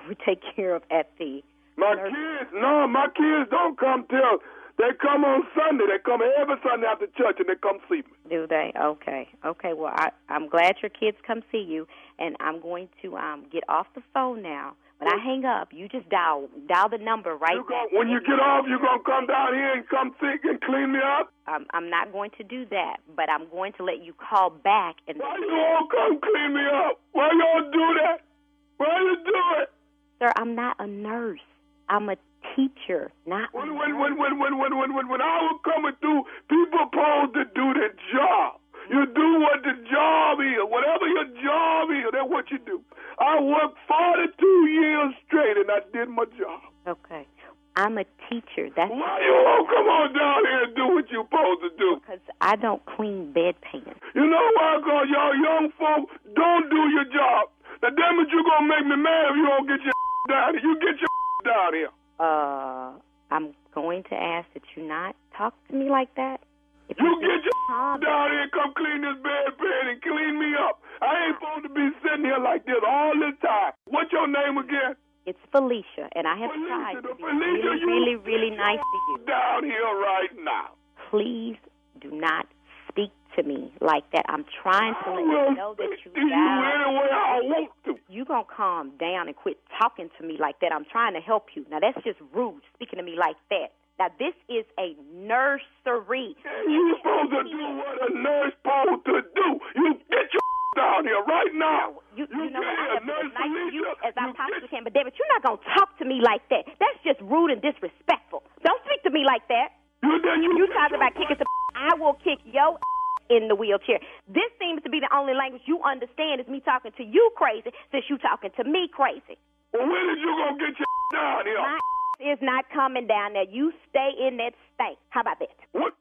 we take care of at the nursery. My kids don't come till they come on Sunday. They come every Sunday after church and they come see me. Do they? Okay. Well, I'm glad your kids come see you, and I'm going to get off the phone now. When I hang up, you just dial the number right now. When you get off, you're going to come down here and come see and clean me up? I'm not going to do that, but I'm going to let you call back. Why you all come clean me up? Why y'all do that? Why you do it? Sir, I'm not a nurse. I'm a teacher, not when I was coming through, people supposed to do their job. You do what the job is. Whatever your job is, that's what you do. I worked 42 years straight, and I did my job. Okay. I'm a teacher. That's why you all come on down here and do what you're supposed to do? Because I don't clean bedpans. You know why? Because y'all young folk don't do your job. The damn it, you're going to make me mad if you don't get your down here. You get your down here. I'm going to ask that you not talk to me like that. You get your down here and come clean this bedpan and clean me up. I ain't supposed to be sitting here like this all this time. What's your name again? It's Felicia, and I have tried to be really nice to you. Down here right now. Please do not speak to me like that. I'm trying to let you know that you got any way I want to. You gonna calm down and quit talking to me like that. I'm trying to help you. Now, that's just rude, speaking to me like that. Now, this is a nursery. You supposed to do what a nurse supposed to do. You get your down here right now. You know what? I have been as nice to you as I possibly can. But, David, you're not going to talk to me like that. That's just rude and disrespectful. Don't speak to me like that. You talking about kicking some I will kick your in the wheelchair. This seems to be the only language you understand is me talking to you crazy since you talking to me crazy. Well, when is you going to get your down here? My is not coming down there. You stay in that stank. How about that? What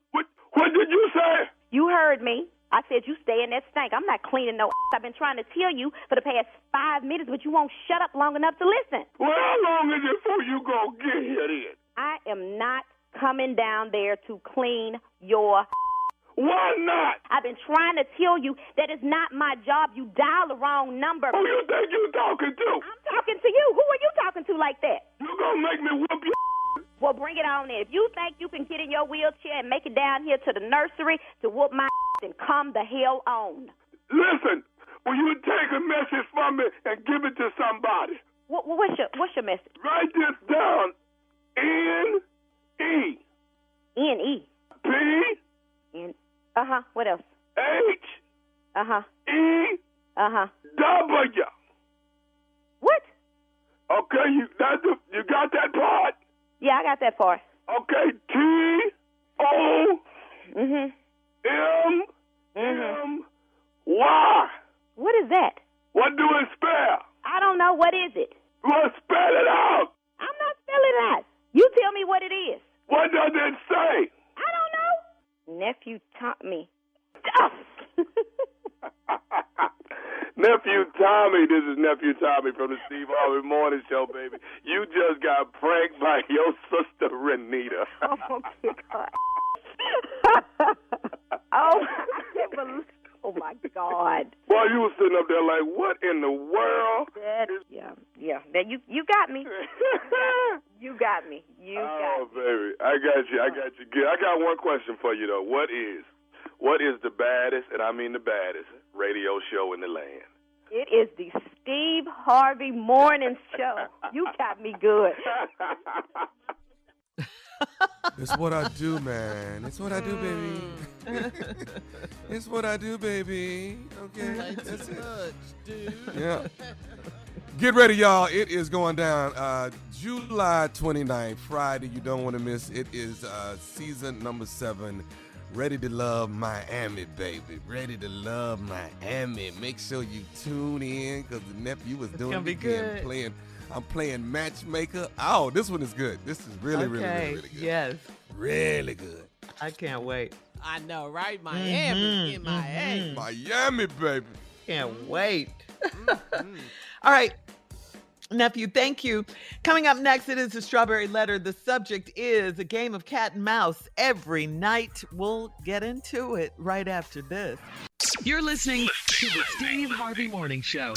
did you say? You heard me. I said you stay in that stank. I'm not cleaning no I've been trying to tell you for the past 5 minutes, but you won't shut up long enough to listen. Well, how long is it before you going to get here then? I am not coming down there to clean your Why not? I've been trying to tell you that it's not my job. You dial the wrong number. Who you think you talking to? I'm talking to you. Who are you talking to like that? You gonna make me whoop your Well, bring it on in. If you think you can get in your wheelchair and make it down here to the nursery to whoop my then come the hell on. Listen, will you take a message from me and give it to somebody? What's your message? Write this down. N-E. N-E. P. N. What else? H. E. W. What? Okay, you got that part? Yeah, I got that part. Okay, T-O. M. M-Y. What is that? What do it spell? I don't know. What is it? Well, spell it out. I'm not spelling it out. You tell me what it is. What does it say? I don't know. Nephew taught me. Nephew Tommy, this is Nephew Tommy from the Steve Harvey Morning Show, baby. You just got pranked by your sister, Renita. Oh, God. Oh, my God. Boy, you was sitting up there like, what in the world? Yeah. Now, you got me. You got me. Oh, baby. I got you. I got one question for you, though. What is the baddest, and I mean the baddest, radio show in the land? It is the Steve Harvey Morning Show. You got me good. It's what I do, man. It's what I do, baby. It's what I do, baby. Okay, that's it. Dude. Yeah. Get ready, y'all. It is going down July 29th, Friday. You don't want to miss. It is season number 7. Ready to love Miami, baby. Ready to love Miami. Make sure you tune in because the nephew was doing it again. I'm playing matchmaker. Oh, this one is good. This is really good. Yes. Really good. I can't wait. I know, right? Miami in Miami. Miami, baby. Can't wait. All right. Nephew, thank you. Coming up next, it is the Strawberry Letter. The subject is a game of cat and mouse every night. We'll get into it right after this. You're listening to the Steve Harvey Morning Show.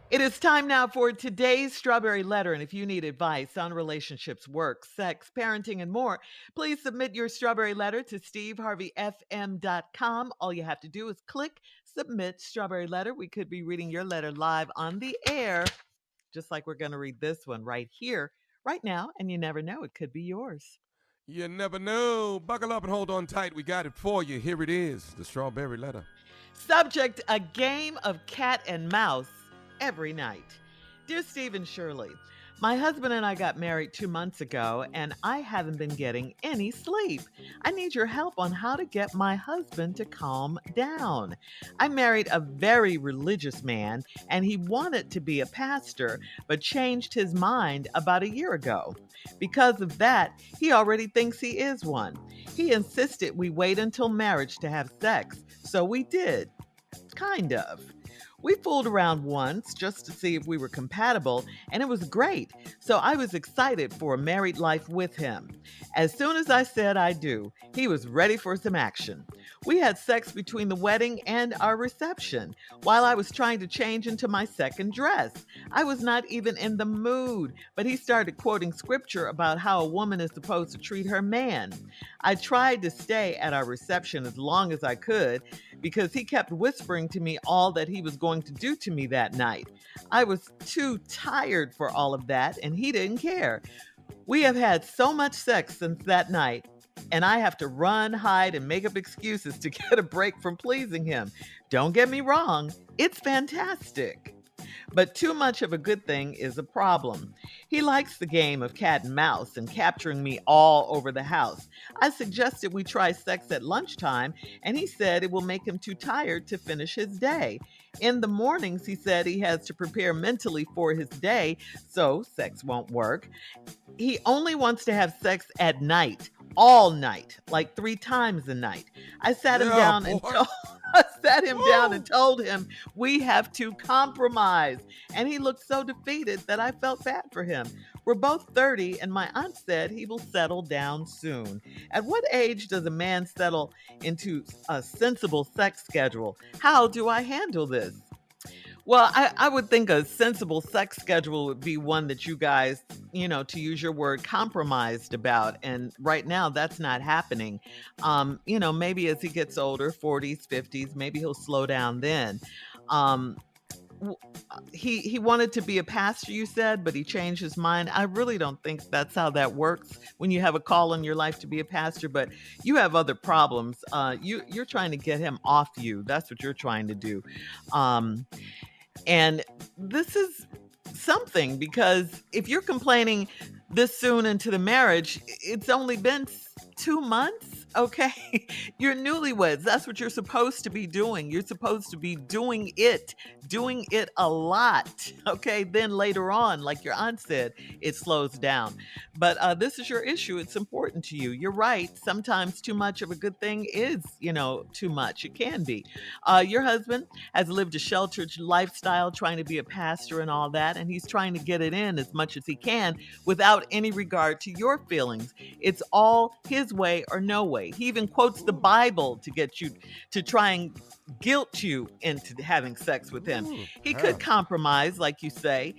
It is time now for today's Strawberry Letter. And if you need advice on relationships, work, sex, parenting, and more, please submit your Strawberry Letter to steveharveyfm.com. All you have to do is click Submit Strawberry Letter. We could be reading your letter live on the air, just like we're going to read this one right here, right now. And you never know, it could be yours. You never know. Buckle up and hold on tight. We got it for you. Here it is, the Strawberry Letter. Subject, a game of cat and mouse every night. Dear Steve and Shirley, my husband and I got married 2 months ago, and I haven't been getting any sleep. I need your help on how to get my husband to calm down. I married a very religious man, and he wanted to be a pastor, but changed his mind about a year ago. Because of that, he already thinks he is one. He insisted we wait until marriage to have sex, so we did. Kind of. We fooled around once just to see if we were compatible, and it was great. So I was excited for a married life with him. As soon as I said I do, he was ready for some action. We had sex between the wedding and our reception while I was trying to change into my second dress. I was not even in the mood, but he started quoting scripture about how a woman is supposed to treat her man. I tried to stay at our reception as long as I could because he kept whispering to me all that he was going to do to me that night. I was too tired for all of that, and he didn't care. We have had so much sex since that night, and I have to run, hide, and make up excuses to get a break from pleasing him. Don't get me wrong, it's fantastic. But too much of a good thing is a problem. He likes the game of cat and mouse and capturing me all over the house. I suggested we try sex at lunchtime, and he said it will make him too tired to finish his day. In the mornings, he said he has to prepare mentally for his day, so sex won't work. He only wants to have sex at night, all night, like 3 times a night. I sat him down and told him we have to compromise. And he looked so defeated that I felt bad for him. We're both 30, and my aunt said he will settle down soon. At what age does a man settle into a sensible sex schedule? How do I handle this? Well, I would think a sensible sex schedule would be one that you guys, to use your word, compromised about. And right now, that's not happening. Maybe as he gets older, 40s, 50s, maybe he'll slow down then. He wanted to be a pastor, you said, but he changed his mind. I really don't think that's how that works when you have a call in your life to be a pastor, but you have other problems. You're trying to get him off you. That's what you're trying to do. And this is something, because if you're complaining this soon into the marriage, it's only been 2 months. Okay, you're newlyweds. That's what you're supposed to be doing. You're supposed to be doing it a lot. Okay, then later on, like your aunt said, it slows down. But this is your issue. It's important to you. You're right. Sometimes too much of a good thing is, too much. It can be. Your husband has lived a sheltered lifestyle, trying to be a pastor and all that, and he's trying to get it in as much as he can without any regard to your feelings. It's all his way or no way. He even quotes the Bible to get you to try and guilt you into having sex with him. He could compromise, like you say,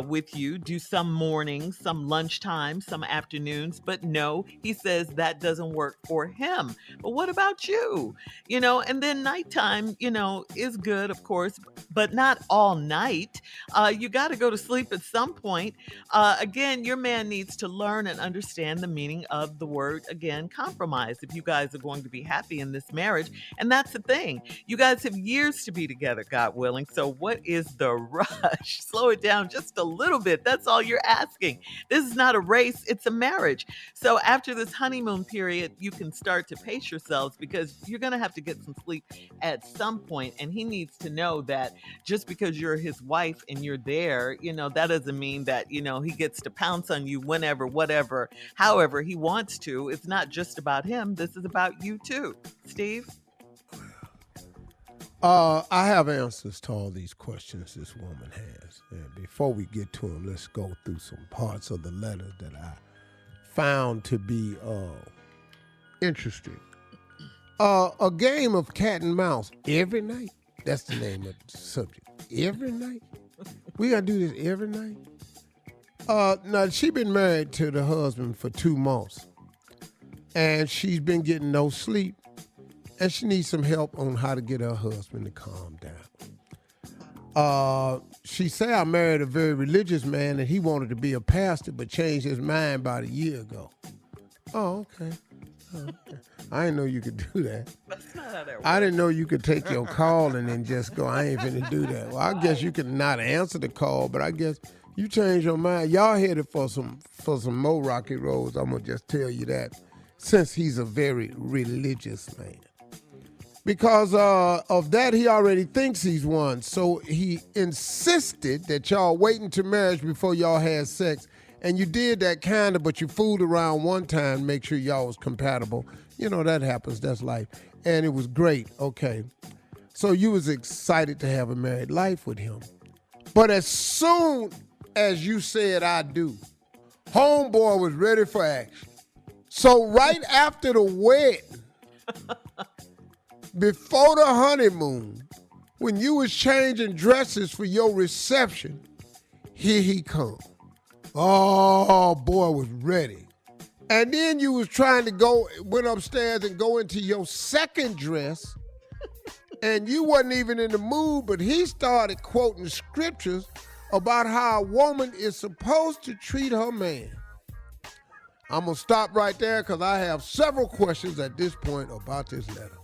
with you, do some mornings, some lunchtime, some afternoons, but no, he says that doesn't work for him. But what about you? And then nighttime, is good, of course, but not all night. You got to go to sleep at some point. Again, your man needs to learn and understand the meaning of the word, again, compromise, if you guys are going to be happy in this marriage. And that's the thing. You guys have years to be together, God willing. So what is the rush? Slow it down just a little bit. That's all you're asking. This is not a race. It's a marriage. So after this honeymoon period, you can start to pace yourselves, because you're going to have to get some sleep at some point. And he needs to know that just because you're his wife and you're there, that doesn't mean that, he gets to pounce on you whenever, whatever, however he wants to. It's not just about him. This is about you too. Steve? I have answers to all these questions this woman has. And before we get to them, let's go through some parts of the letter that I found to be interesting. A game of cat and mouse every night. That's the name of the subject. Every night? We got to do this every night? Now, she been married to the husband for 2 months. And she's been getting no sleep. And she needs some help on how to get her husband to calm down. She said, I married a very religious man and he wanted to be a pastor but changed his mind about a year ago. Oh, okay. I didn't know you could do that. That's not how that works. I didn't know you could take your call and then just go, I ain't finna do that. Well, I guess you could not answer the call, but I guess you changed your mind. Y'all headed for some more rocky roads. I'm gonna just tell you that, since he's a very religious man. Because of that, he already thinks he's won. So he insisted that y'all wait until marriage before y'all had sex. And you did that kind of, but you fooled around one time, make sure y'all was compatible. That happens. That's life. And it was great. Okay. So you was excited to have a married life with him. But as soon as you said I do, homeboy was ready for action. So right after the wedding, before the honeymoon, when you was changing dresses for your reception, here he come. Oh, boy was ready. And then you was trying to went upstairs and go into your second dress, and you wasn't even in the mood, but he started quoting scriptures about how a woman is supposed to treat her man. I'm going to stop right there because I have several questions at this point about this letter.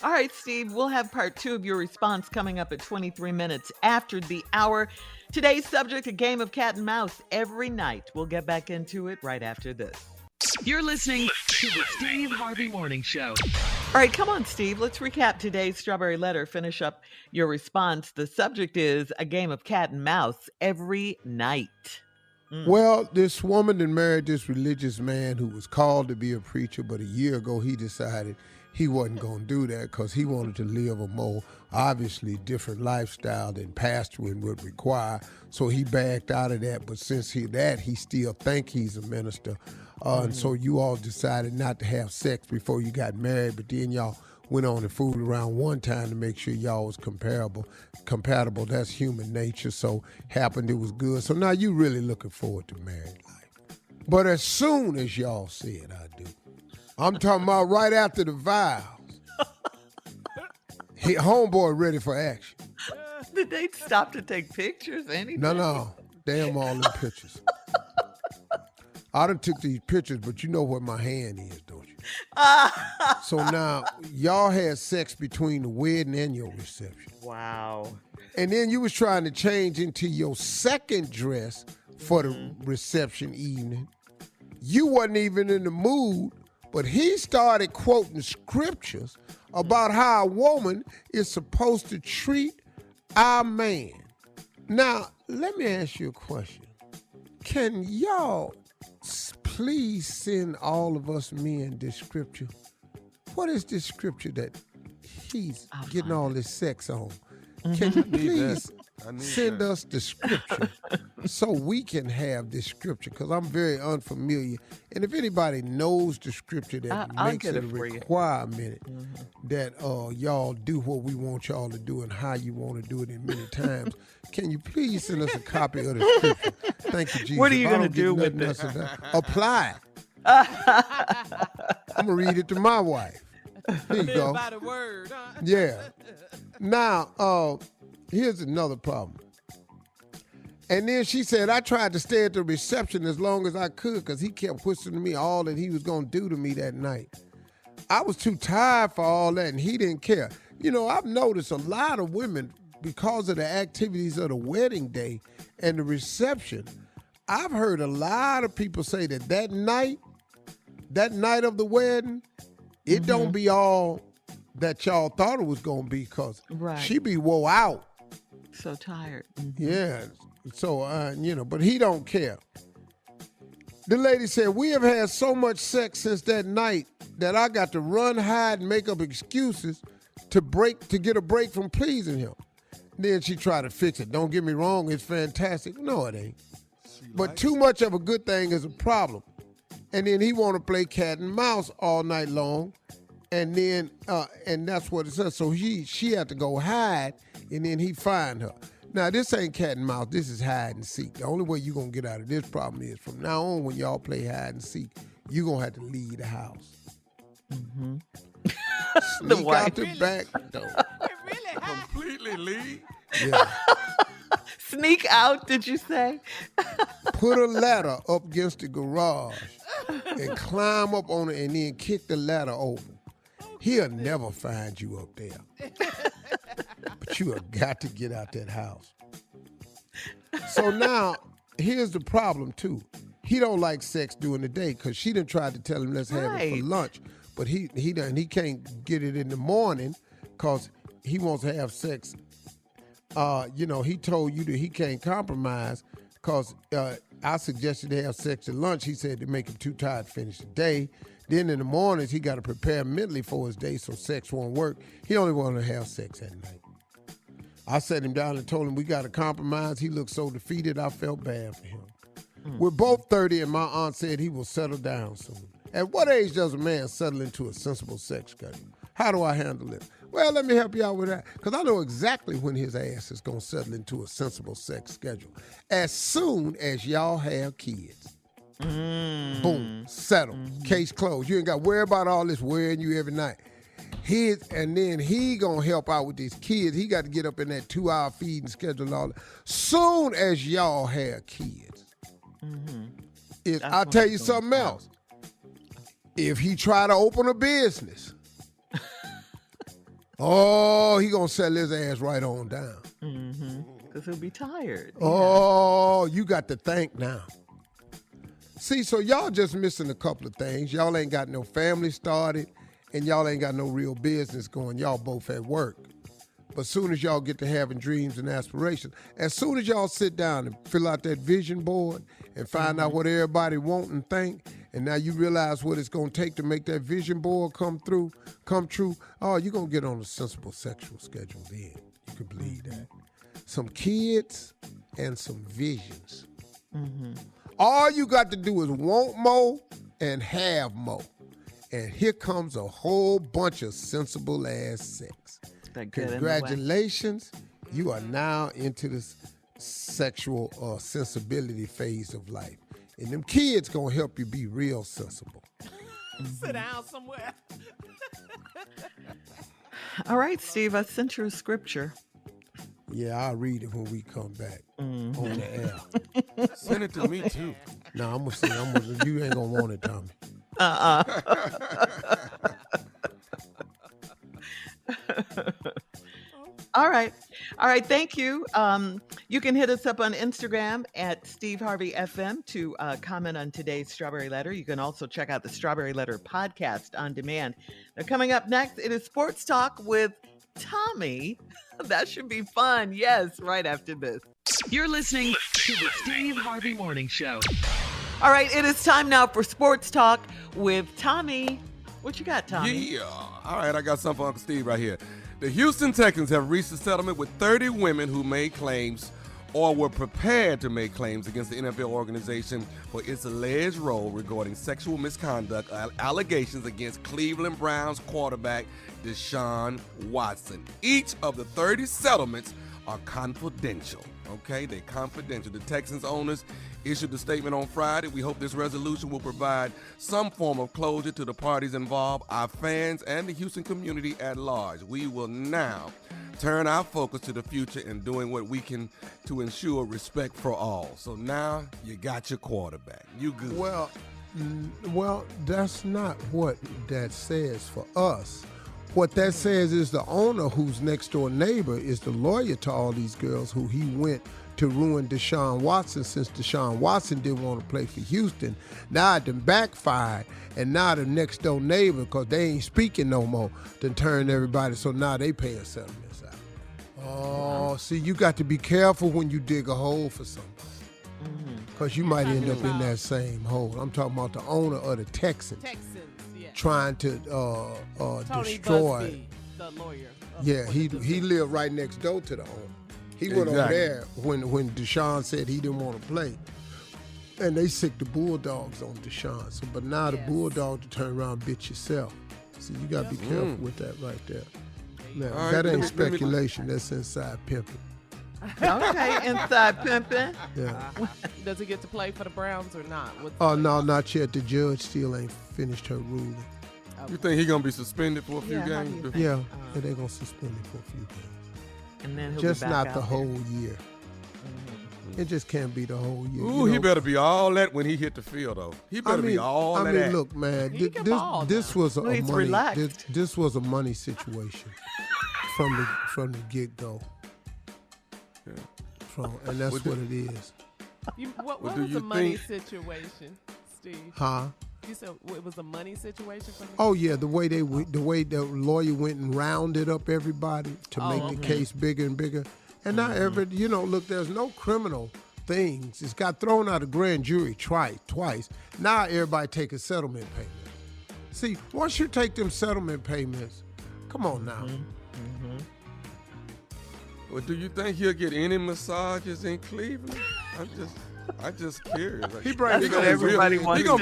All right, Steve, we'll have part 2 of your response coming up at 23 minutes after the hour. Today's subject, a game of cat and mouse every night. We'll get back into it right after this. You're listening to the Steve Harvey Morning Show. All right, come on, Steve. Let's recap today's Strawberry Letter. Finish up your response. The subject is a game of cat and mouse every night. Well, this woman that married this religious man who was called to be a preacher, but a year ago he decided he wasn't going to do that because he wanted to live a more obviously different lifestyle than pastoring would require. So he backed out of that. But since he still think he's a minister. And so you all decided not to have sex before you got married, but then y'all went on and fooled around one time to make sure y'all was compatible. That's human nature. So happened, it was good. So now you really looking forward to married life. But as soon as y'all said I do, I'm talking about right after the vows, homeboy ready for action. Did they stop to take pictures? Anything? No. Damn all them pictures. I done took these pictures, but you know where my hand is, don't you? So now, y'all had sex between the wedding and your reception. Wow. And then you was trying to change into your second dress for the reception evening. You wasn't even in the mood, but he started quoting scriptures about how a woman is supposed to treat our man. Now, let me ask you a question. Can y'all please send all of us men this scripture? What is this scripture that he's getting all this sex on? Can you please send us the scripture so we can have this scripture? Because I'm very unfamiliar. And if anybody knows the scripture that makes it a requirement that y'all do what we want y'all to do and how you want to do it in many times, can you please send us a copy of the scripture? Thank you, Jesus. What are you going to do with it? Apply it. I'm going to read it to my wife. Here you go. By the word, huh? Yeah. Now, here's another problem. And then she said, I tried to stay at the reception as long as I could because he kept whispering to me all that he was going to do to me that night. I was too tired for all that, and he didn't care. You know, I've noticed a lot of women, because of the activities of the wedding day and the reception, I've heard a lot of people say that night of the wedding, it don't be all that y'all thought it was going to be because she be wore out. So tired. Yeah. So, but he don't care. The lady said, we have had so much sex since that night that I got to run, hide, and make up excuses to get a break from pleasing him. Then she tried to fix it. Don't get me wrong, it's fantastic. No, it ain't. But too much of a good thing is a problem. And then he want to play cat and mouse all night long. And then, and that's what it says. So she had to go hide, and then he find her. Now, this ain't cat and mouse. This is hide and seek. The only way you're going to get out of this problem is from now on, when y'all play hide and seek, you're going to have to leave the house. Sneak out the back door. Completely leave? Yeah. Sneak out, did you say? Put a ladder up against the garage and climb up on it and then kick the ladder over. He'll never find you up there. But you have got to get out that house. So now, here's the problem, too. He don't like sex during the day because she done tried to tell him let's have it for lunch. But he can't get it in the morning because he wants to have sex. He told you that he can't compromise because I suggested they have sex at lunch. He said to make him too tired to finish the day. Then in the mornings, he got to prepare mentally for his day so sex won't work. He only want to have sex at night. I sat him down and told him we got to compromise. He looked so defeated, I felt bad for him. We're both 30, and my aunt said he will settle down soon. At what age does a man settle into a sensible sex schedule? How do I handle it? Well, let me help you out with that, because I know exactly when his ass is going to settle into a sensible sex schedule. As soon as y'all have kids. Boom, settle, case closed. You ain't got to worry about all this worrying you every night. And then he going to help out with these kids. He got to get up in that 2-hour feeding schedule and all that. Soon as y'all have kids. I'll tell you something else. If he try to open a business, he gonna sell his ass right on down. Because he'll be tired. Oh, you got to think now. See, so y'all just missing a couple of things. Y'all ain't got no family started, and y'all ain't got no real business going. Y'all both at work. But soon as y'all get to having dreams and aspirations, as soon as y'all sit down and fill out that vision board and find out what everybody want and think, and now you realize what it's going to take to make that vision board come true, you're going to get on a sensible sexual schedule then. You can believe that. Some kids and some visions. All you got to do is want more and have more. And here comes a whole bunch of sensible ass sex. Congratulations, you are now into this sexual sensibility phase of life. And them kids gonna help you be real sensible. Sit down somewhere. All right, Steve, I sent you a scripture. Yeah, I'll read it when we come back on the air. Send it to me, too. No, I'm gonna say, you ain't gonna want it, Tommy. All right. Thank you. You can hit us up on Instagram at Steve Harvey FM to comment on today's Strawberry Letter. You can also check out the Strawberry Letter podcast on demand. Now, coming up next, it is Sports Talk with Tommy. That should be fun. Yes, right after this. You're listening to the Steve Harvey Morning Show. All right, it is time now for Sports Talk with Tommy. What you got, Tommy? Yeah. All right, I got something for Uncle Steve right here. The Houston Texans have reached a settlement with 30 women who made claims or were prepared to make claims against the NFL organization for its alleged role regarding sexual misconduct allegations against Cleveland Browns quarterback Deshaun Watson. Each of the 30 settlements are confidential. Okay, they're confidential. The Texans owners issued a statement on Friday. We hope this resolution will provide some form of closure to the parties involved, our fans, and the Houston community at large. We will now turn our focus to the future and doing what we can to ensure respect for all. So now you got your quarterback. You good. Well, that's not what that says for us. What that says is the owner, whose next door neighbor, is the lawyer to all these girls who he went to ruin Deshaun Watson, since Deshaun Watson didn't want to play for Houston. Now it done backfired, and now the next door neighbor, because they ain't speaking no more, done turned everybody, so now they paying settlements out. Oh, see, you got to be careful when you dig a hole for somebody, because you might end up in that same hole. I'm talking about the owner of the Texans. Trying to destroy. Boosie, the lawyer. Yeah, he lived right next door to the owner. He went over there when Deshaun said he didn't want to play, and they sick the Bulldogs on Deshaun. So, but now the Bulldogs turn around and bitch yourself. So you got to be careful with that right there. Now, right, that ain't speculation. That's inside pimping. Okay, inside pimping. Yeah. Does he get to play for the Browns or not? Oh, no, not yet. The judge still ain't finished her ruling. You think he going to be suspended for a few games? Yeah, they're going to suspend him for a few games. And then he'll just be back not out the there. whole year. It just can't be the whole year. Ooh, he better be all that when he hit the field, though. He better be all that. I mean, look, man, this was a money. relaxed. This was a money situation from the get go. And that's what it is. What was the money situation, Steve? Huh? You said it was a money situation for me? Oh yeah, the way the lawyer went and rounded up everybody to make the case bigger and bigger. And now look, there's no criminal things. It's got thrown out of grand jury twice. Now everybody take a settlement payment. See, once you take them settlement payments, come on now. Well, do you think he'll get any massages in Cleveland? I'm just curious. He gonna be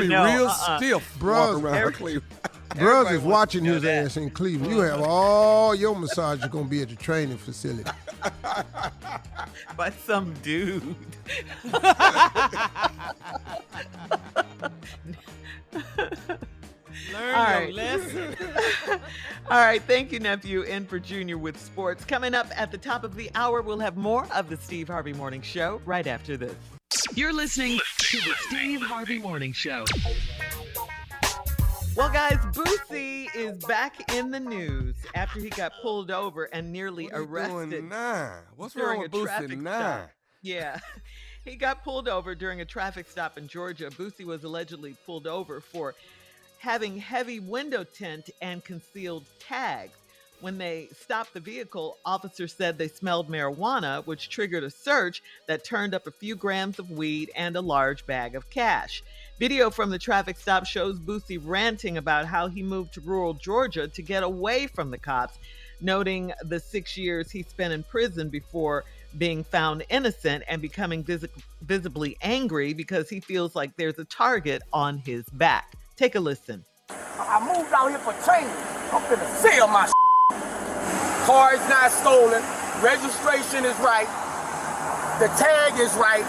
real stiff walking around Cleveland. Bruh is watching his ass in Cleveland. You have all your massages going to be at the training facility. By some dude. Learn your lesson. All right, thank you, nephew. In for Junior with sports. Coming up at the top of the hour, we'll have more of the Steve Harvey Morning Show right after this. You're listening to the Steve Harvey Morning Show. Well, guys, Boosie is back in the news after he got pulled over and nearly arrested. Doing now? What's during wrong with a Boosie traffic now? stop. Yeah. He got pulled over during a traffic stop in Georgia. Boosie was allegedly pulled over for having heavy window tint and concealed tags. When they stopped the vehicle, officers said they smelled marijuana, which triggered a search that turned up a few grams of weed and a large bag of cash. Video from the traffic stop shows Boosie ranting about how he moved to rural Georgia to get away from the cops, noting the 6 years he spent in prison before being found innocent and becoming visibly angry because he feels like there's a target on his back. Take a listen. I moved out here for training. I'm finna sell my car is not stolen. Registration is right. The tag is right.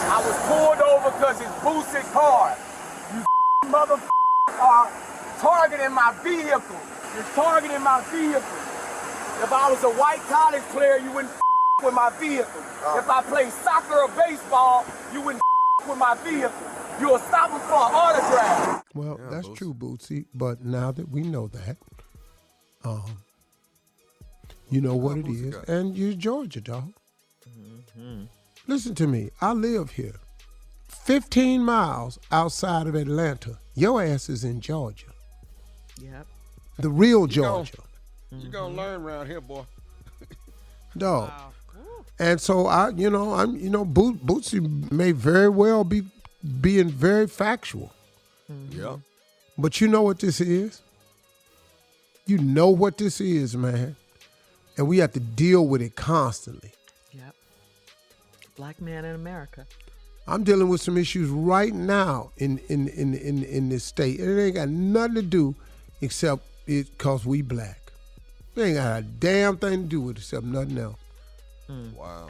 I was pulled over because it's Boosie car. You motherfuckers are targeting my vehicle. You're targeting my vehicle. If I was a white college player, you wouldn't with my vehicle. If I play soccer or baseball, you wouldn't with my vehicle. You'll stop them for an autograph. Well, that's true, Boosie. But now that we know that, you know what it is, and you're Georgia, dog. Listen to me. I live here. 15 miles outside of Atlanta. Your ass is in Georgia. Yep. The real Georgia. You're going to learn around here, boy. Dog. Wow. And so Boosie may very well be being very factual. Yeah. But you know what this is? You know what this is, man. And we have to deal with it constantly. Yep. Black man in America. I'm dealing with some issues right now in this state. And it ain't got nothing to do except it because we black. It ain't got a damn thing to do with it except nothing else. Wow.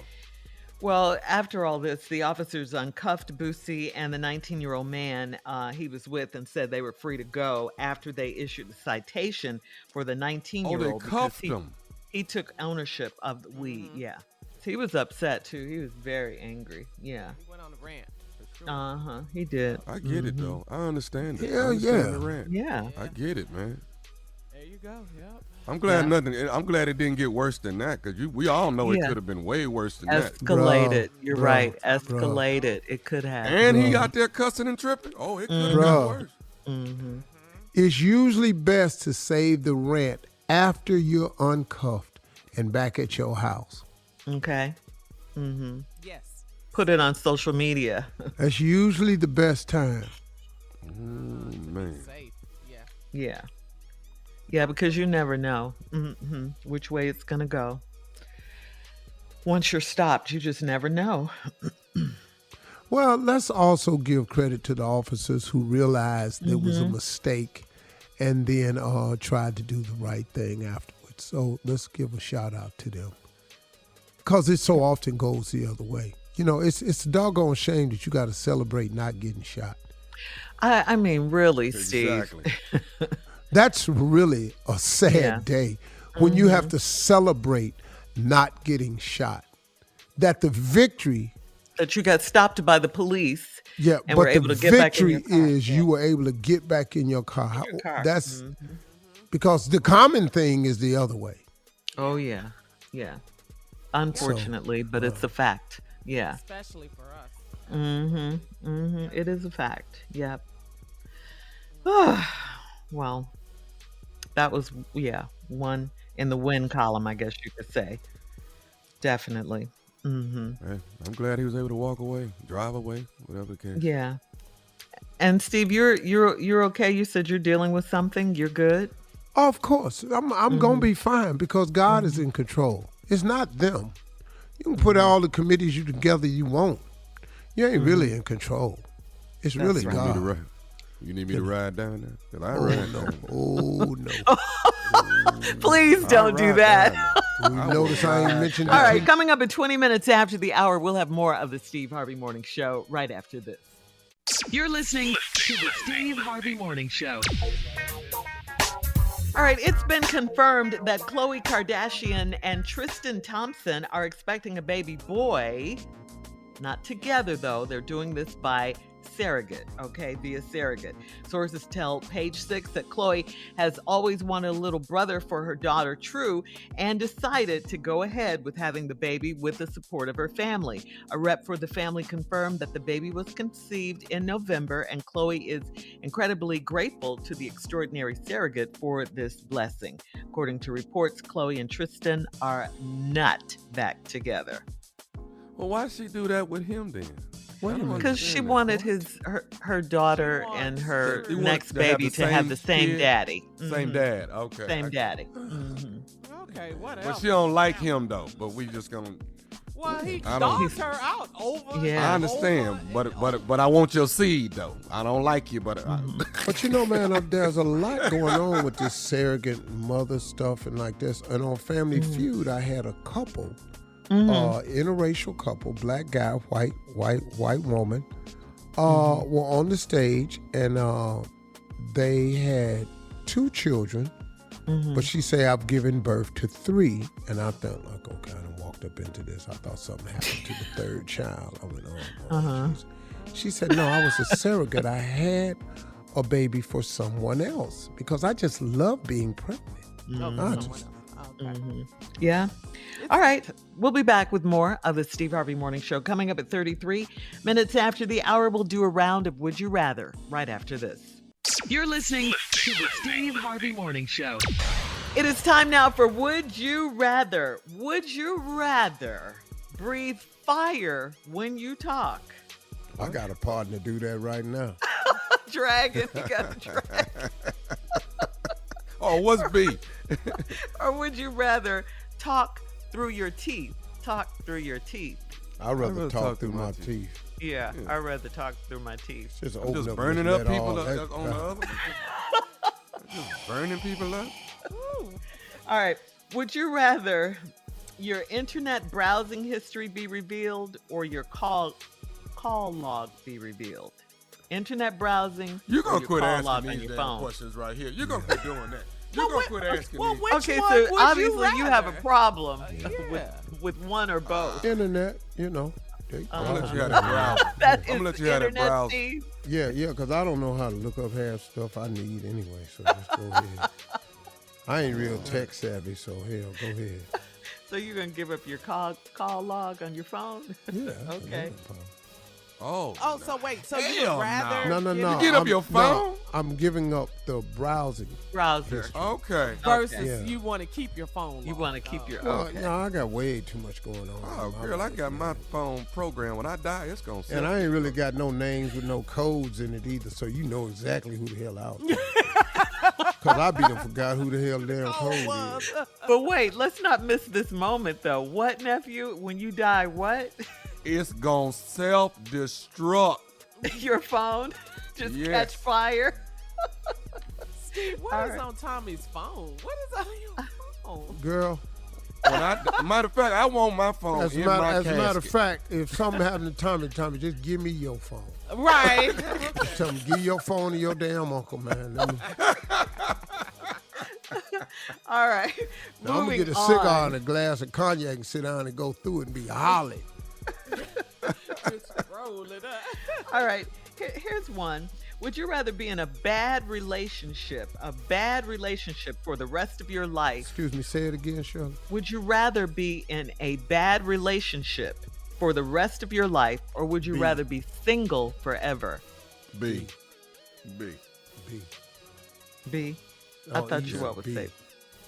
Well, after all this, the officers uncuffed Boosie and the 19-year-old man he was with and said they were free to go after they issued a citation for the 19-year-old. Oh, they cuffed him. He took ownership of the weed, yeah. He was upset, too. He was very angry, yeah. He went on a rant. Uh-huh, he did. I get it, though. I understand it. Hell yeah. The rant. Yeah. I get it, man. There you go, yep. I'm glad I'm glad it didn't get worse than that, because we all know it could have been way worse than that. Escalated. You're right. Escalated. It could have. And he out there cussing and tripping. Oh, it could have been worse. Mm-hmm. It's usually best to save the rant after you're uncuffed and back at your house. Okay. Mm-hmm. Yes. Put it on social media. That's usually the best time. Man. Safe. Yeah. Yeah. Yeah, because you never know which way it's going to go. Once you're stopped, you just never know. Well, let's also give credit to the officers who realized there was a mistake and then tried to do the right thing afterwards. So let's give a shout out to them. Because it so often goes the other way. You know, it's a doggone shame that you got to celebrate not getting shot. I mean, really, Steve. That's really a sad day when you have to celebrate not getting shot. That the victory... That you got stopped by the police and but were able to get back in your car. The victory is you were able to get back in your car. That's Mm-hmm. because the common thing is the other way. Oh, yeah. Yeah. Unfortunately, but it's a fact. Yeah. Especially for us. It is a fact. Yep. Well, that was, one in the win column, I guess you could say. Definitely. Hey, I'm glad he was able to walk away, drive away, whatever the case. Yeah. And Steve, you're okay. You said you're dealing with something. You're good. Of course, I'm gonna be fine because God is in control. It's not them. You can put all the committees together you want. You ain't really in control. It's really God. You need me to ride down there? 'Cause I ride down there. Oh no! Please don't do that. You notice I ain't mentioned All that. right, coming up at 20 minutes after the hour, we'll have more of the Steve Harvey Morning Show right after this. You're listening to the Steve Harvey Morning Show. All right, it's been confirmed that Khloe Kardashian and Tristan Thompson are expecting a baby boy. Not together, though. They're doing this by surrogate, okay, via surrogate. Sources tell Page Six that Khloe has always wanted a little brother for her daughter, True, and decided to go ahead with having the baby with the support of her family. A rep for the family confirmed that the baby was conceived in November, and Khloe is incredibly grateful to the extraordinary surrogate for this blessing. According to reports, Khloe and Tristan are not back together. Well, why she do that with him then? Because she wanted her daughter and her next baby to have the same daddy. Same dad, okay. Same daddy. Okay, whatever. But she don't like him though. But we just gonna. Well, he dogs her out over. Yeah. I understand, but I want your seed though. I don't like you, but. But you know, man, there's a lot going on with this surrogate mother stuff and like this. And on Family Feud, I had a couple. Interracial couple, black guy, white woman, were on the stage and they had 2 children, but she said, I've given birth to 3. And I felt like, okay, I walked up into this. I thought something happened to the 3rd child. I went, oh. She said, no, I was a surrogate. I had a baby for someone else because I just love being pregnant. Yeah. All right. We'll be back with more of the Steve Harvey Morning Show. Coming up at 33 minutes after the hour, we'll do a round of Would You Rather right after this. You're listening to the Steve Harvey Morning Show. It is time now for Would You Rather. Would you rather breathe fire when you talk? I got a partner to do that right now. Dragon. You got a dragon. Oh, what's B? Or would you rather talk through your teeth? Talk through your teeth. I'd rather talk through my teeth. Yeah, I'd rather talk through my teeth. Just burning up people on the other. Just burning people up. All right. Would you rather your internet browsing history be revealed or your call log be revealed? Internet browsing. You're gonna quit asking these these phone. questions right here. You're gonna quit doing that. You're gonna quit asking me. Okay, so obviously you have a problem with one or both. Internet, you know. I'm gonna let you have it browse. That I'm gonna is let you have it internet, browse. Steve. Yeah, because I don't know how to look up half stuff I need anyway, so just go ahead. I ain't real tech savvy, so hell, go ahead. So you're going to give up your call log on your phone? Yeah. Okay. Oh, so wait. So you would rather? No. You get up your phone? No, I'm giving up the browsing. Browser. Okay. Versus you want to keep your phone. You want to keep your. Well, no, I got way too much going on. Oh, girl, I got my phone programmed. When I die, it's gonna. And I ain't really got no names with no codes in it either, so you know exactly who the hell I was. Because I be done forgot who the hell damn code is. But wait, let's not miss this moment though. What, nephew? When you die, what? It's gonna self-destruct. Your phone just catch fire. Steve, what is on Tommy's phone? What is on your phone? Girl. Matter of fact, I want my phone As a matter of fact, if something happened to Tommy, just give me your phone. Right. Tell him, give your phone to your damn uncle, man. All right. Now, I'm going to get a cigar and a glass of cognac and sit down and go through it and be holly. Just roll it up. All right. Here's one. Would you rather be in a bad relationship for the rest of your life? Excuse me, say it again, Shirley. Would you rather be in a bad relationship for the rest of your life, or would you rather be single forever? B. I thought you would say.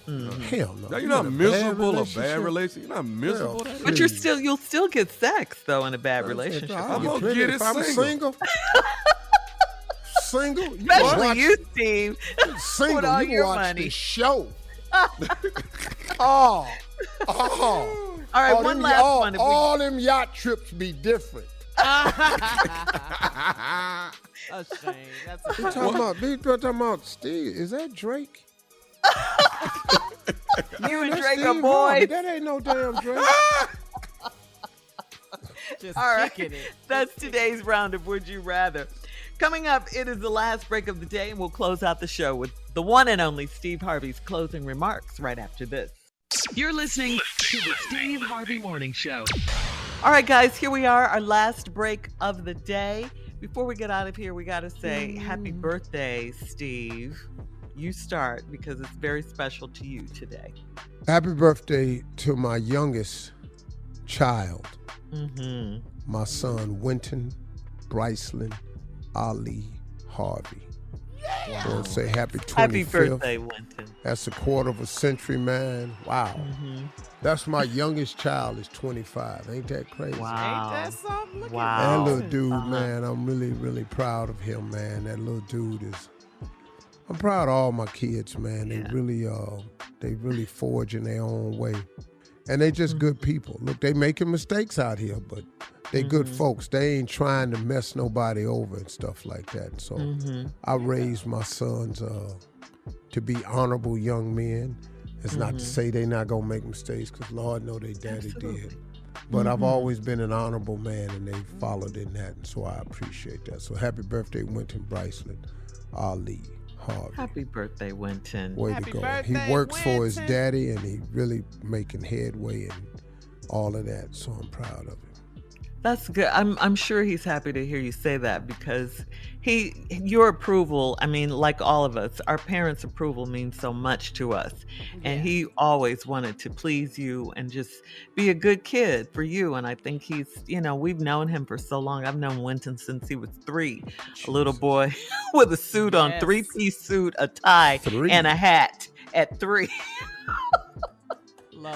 Hell no. Now, you're not miserable or bad relationship. You're not miserable. But you'll still get sex though in a bad relationship. I'm gonna get it if I'm single. single? Especially you, Steve. Single, With all you your watch money. the show. Oh. All right, one last one. All them yacht trips be different. A shame. That's a We're talking about Steve. Is that Drake? You and That's Drake are Steve boys. Harvey. That ain't no damn Drake. just All right, kicking it. that's today's round of Would You Rather. Coming up, it is the last break of the day, and we'll close out the show with the one and only Steve Harvey's closing remarks right after this. You're listening to the Steve Harvey Morning Show. All right, guys, here we are, our last break of the day. Before we get out of here, we got to say happy birthday, Steve. You start because it's very special to you today. Happy birthday to my youngest child, my son, Winton Bryceland Ali Harvey. I want to say happy 25th. Happy birthday, Winton. That's a quarter of a century, man. Wow. That's my youngest child is 25. Ain't that crazy? Wow. Ain't that something? Look Wow. at That little dude, man, I'm really, really proud of him, man. That little dude is, I'm proud of all my kids, man. They really forging their own way. And they just good people. Look, they making mistakes out here, but they good folks. They ain't trying to mess nobody over and stuff like that. So I raised my sons to be honorable young men. It's not to say they not gonna make mistakes, because Lord know they daddy did. But I've always been an honorable man, and they followed in that, and so I appreciate that. So happy birthday, Winton Bryceland Ali Harvey. Happy birthday, Winton. Way Happy to go. birthday, He works for his Winton. daddy, and he really making headway and all of that, so I'm proud of him. That's good. I'm sure he's happy to hear you say that, because your approval, I mean, like all of us, our parents' approval means so much to us. And he always wanted to please you and just be a good kid for you. And I think he's, we've known him for so long. I've known Winton since he was 3, a little boy with a suit on, 3-piece suit, a tie, 3. and a hat at 3.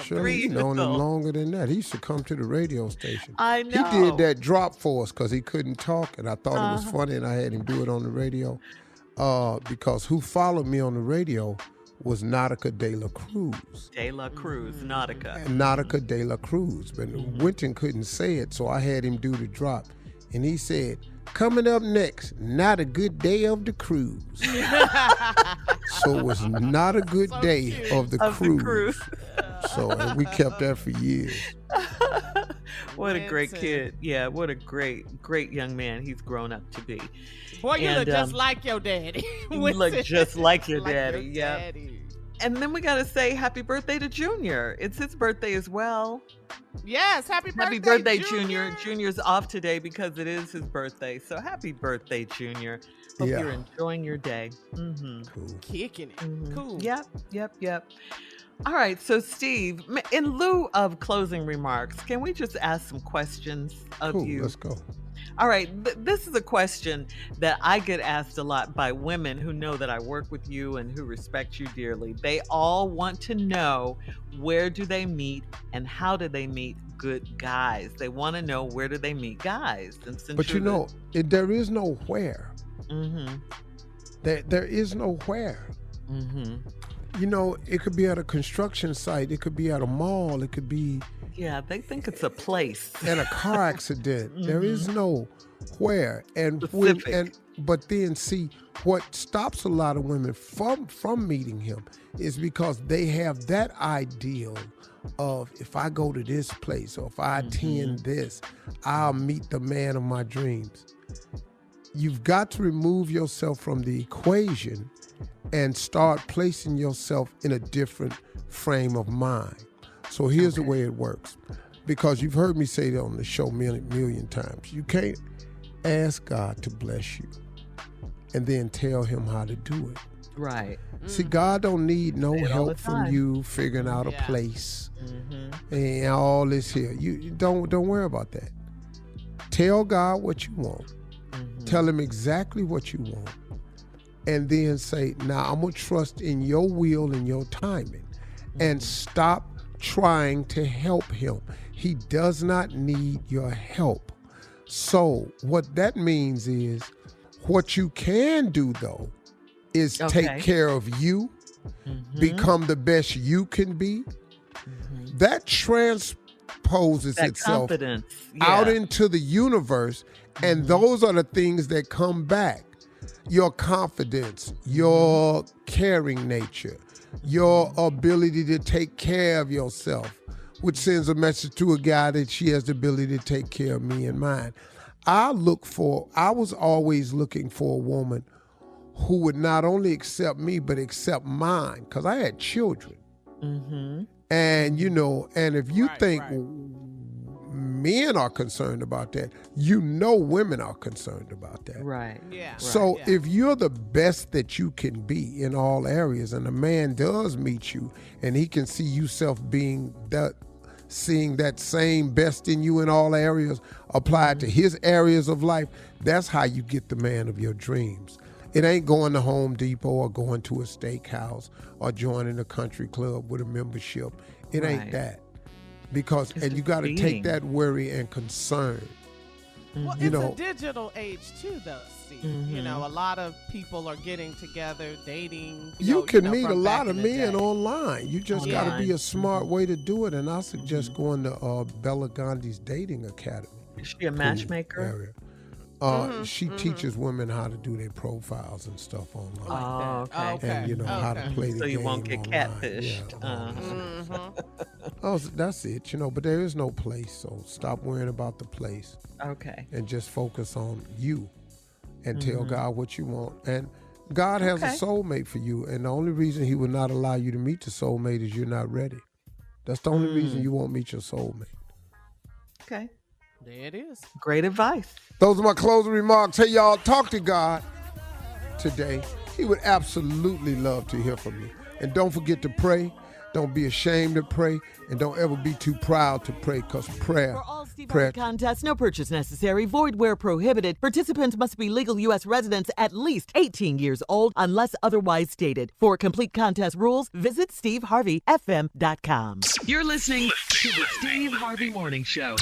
Sure, you've known him longer than that. He used to come to the radio station. I know. He did that drop for us because he couldn't talk, and I thought it was funny, and I had him do it on the radio. Because who followed me on the radio was Nautica De La Cruz. De La Cruz, Nautica. And Nautica De La Cruz. But Winton couldn't say it, so I had him do the drop. And he said, coming up next, not a good day of the cruise. So it was not a good day of the cruise. So and we kept that for years. What a great kid. Yeah, what a great young man he's grown up to be. Boy, you look just like your daddy. You look just like your daddy, yeah. Daddy. And then we got to say happy birthday to Junior. It's his birthday as well. Yes, happy Happy birthday, Junior. Junior's off today because it is his birthday. So happy birthday, Junior. Hope you're enjoying your day. Cool. Kicking it. Cool. Yep. All right, so Steve, in lieu of closing remarks, can we just ask some questions of you? Let's go. All right, this is a question that I get asked a lot by women who know that I work with you and who respect you dearly. They all want to know, where do they meet and how do they meet good guys? They want to know, where do they meet guys? And since But there is no where. There is no where. It could be at a construction site. It could be at a mall. It could be... Yeah, they think it's a place. In a car accident. There is no where. But then see, what stops a lot of women from meeting him is because they have that ideal of, if I go to this place or if I attend this, I'll meet the man of my dreams. You've got to remove yourself from the equation and start placing yourself in a different frame of mind. So here's the way it works. Because you've heard me say that on the show million times. You can't ask God to bless you and then tell him how to do it. Right. See, God don't need no help from you figuring out a place and all this here. You don't worry about that. Tell God what you want. Tell him exactly what you want. And then say, now I'm going to trust in your will and your timing. And stop trying to help him. He does not need your help. So what that means is, What you can do, though, is take care of you, become the best you can be. That transposes itself out into the universe, and those are the things that come back. Your confidence, your caring nature, your ability to take care of yourself, which sends a message to a guy that she has the ability to take care of me and mine. I was always looking for a woman who would not only accept me, but accept mine, because I had children. And, and if you think men are concerned about that, women are concerned about that. Right. Yeah. So if you're the best that you can be in all areas, and a man does meet you, and he can see yourself seeing that same best in you in all areas applied to his areas of life, that's how you get the man of your dreams. It ain't going to Home Depot or going to a steakhouse or joining a country club with a membership. It ain't that. Because, and you got to take that worry and concern. Well, it's a digital age too, though, Steve. A lot of people are getting together, dating. You can meet a lot of men online. You just got to be a smart way to do it. And I suggest going to Bella Gandhi's Dating Academy. Is she a matchmaker? She teaches women how to do their profiles and stuff online. Oh, okay. And how to play the game. So you won't get catfished. That's it, but there is no place, so stop worrying about the place. Okay. And just focus on you and tell God what you want. And God has a soulmate for you, and the only reason he would not allow you to meet the soulmate is you're not ready. That's the only reason you won't meet your soulmate. Okay. There it is. Great advice. Those are my closing remarks. Hey, y'all, talk to God today. He would absolutely love to hear from you. And don't forget to pray. Don't be ashamed to pray. And don't ever be too proud to pray, because prayer. For all Steve Harvey contests, no purchase necessary, void where prohibited. Participants must be legal U.S. residents at least 18 years old unless otherwise stated. For complete contest rules, visit SteveHarveyFM.com. You're listening to the Steve Harvey Morning Show.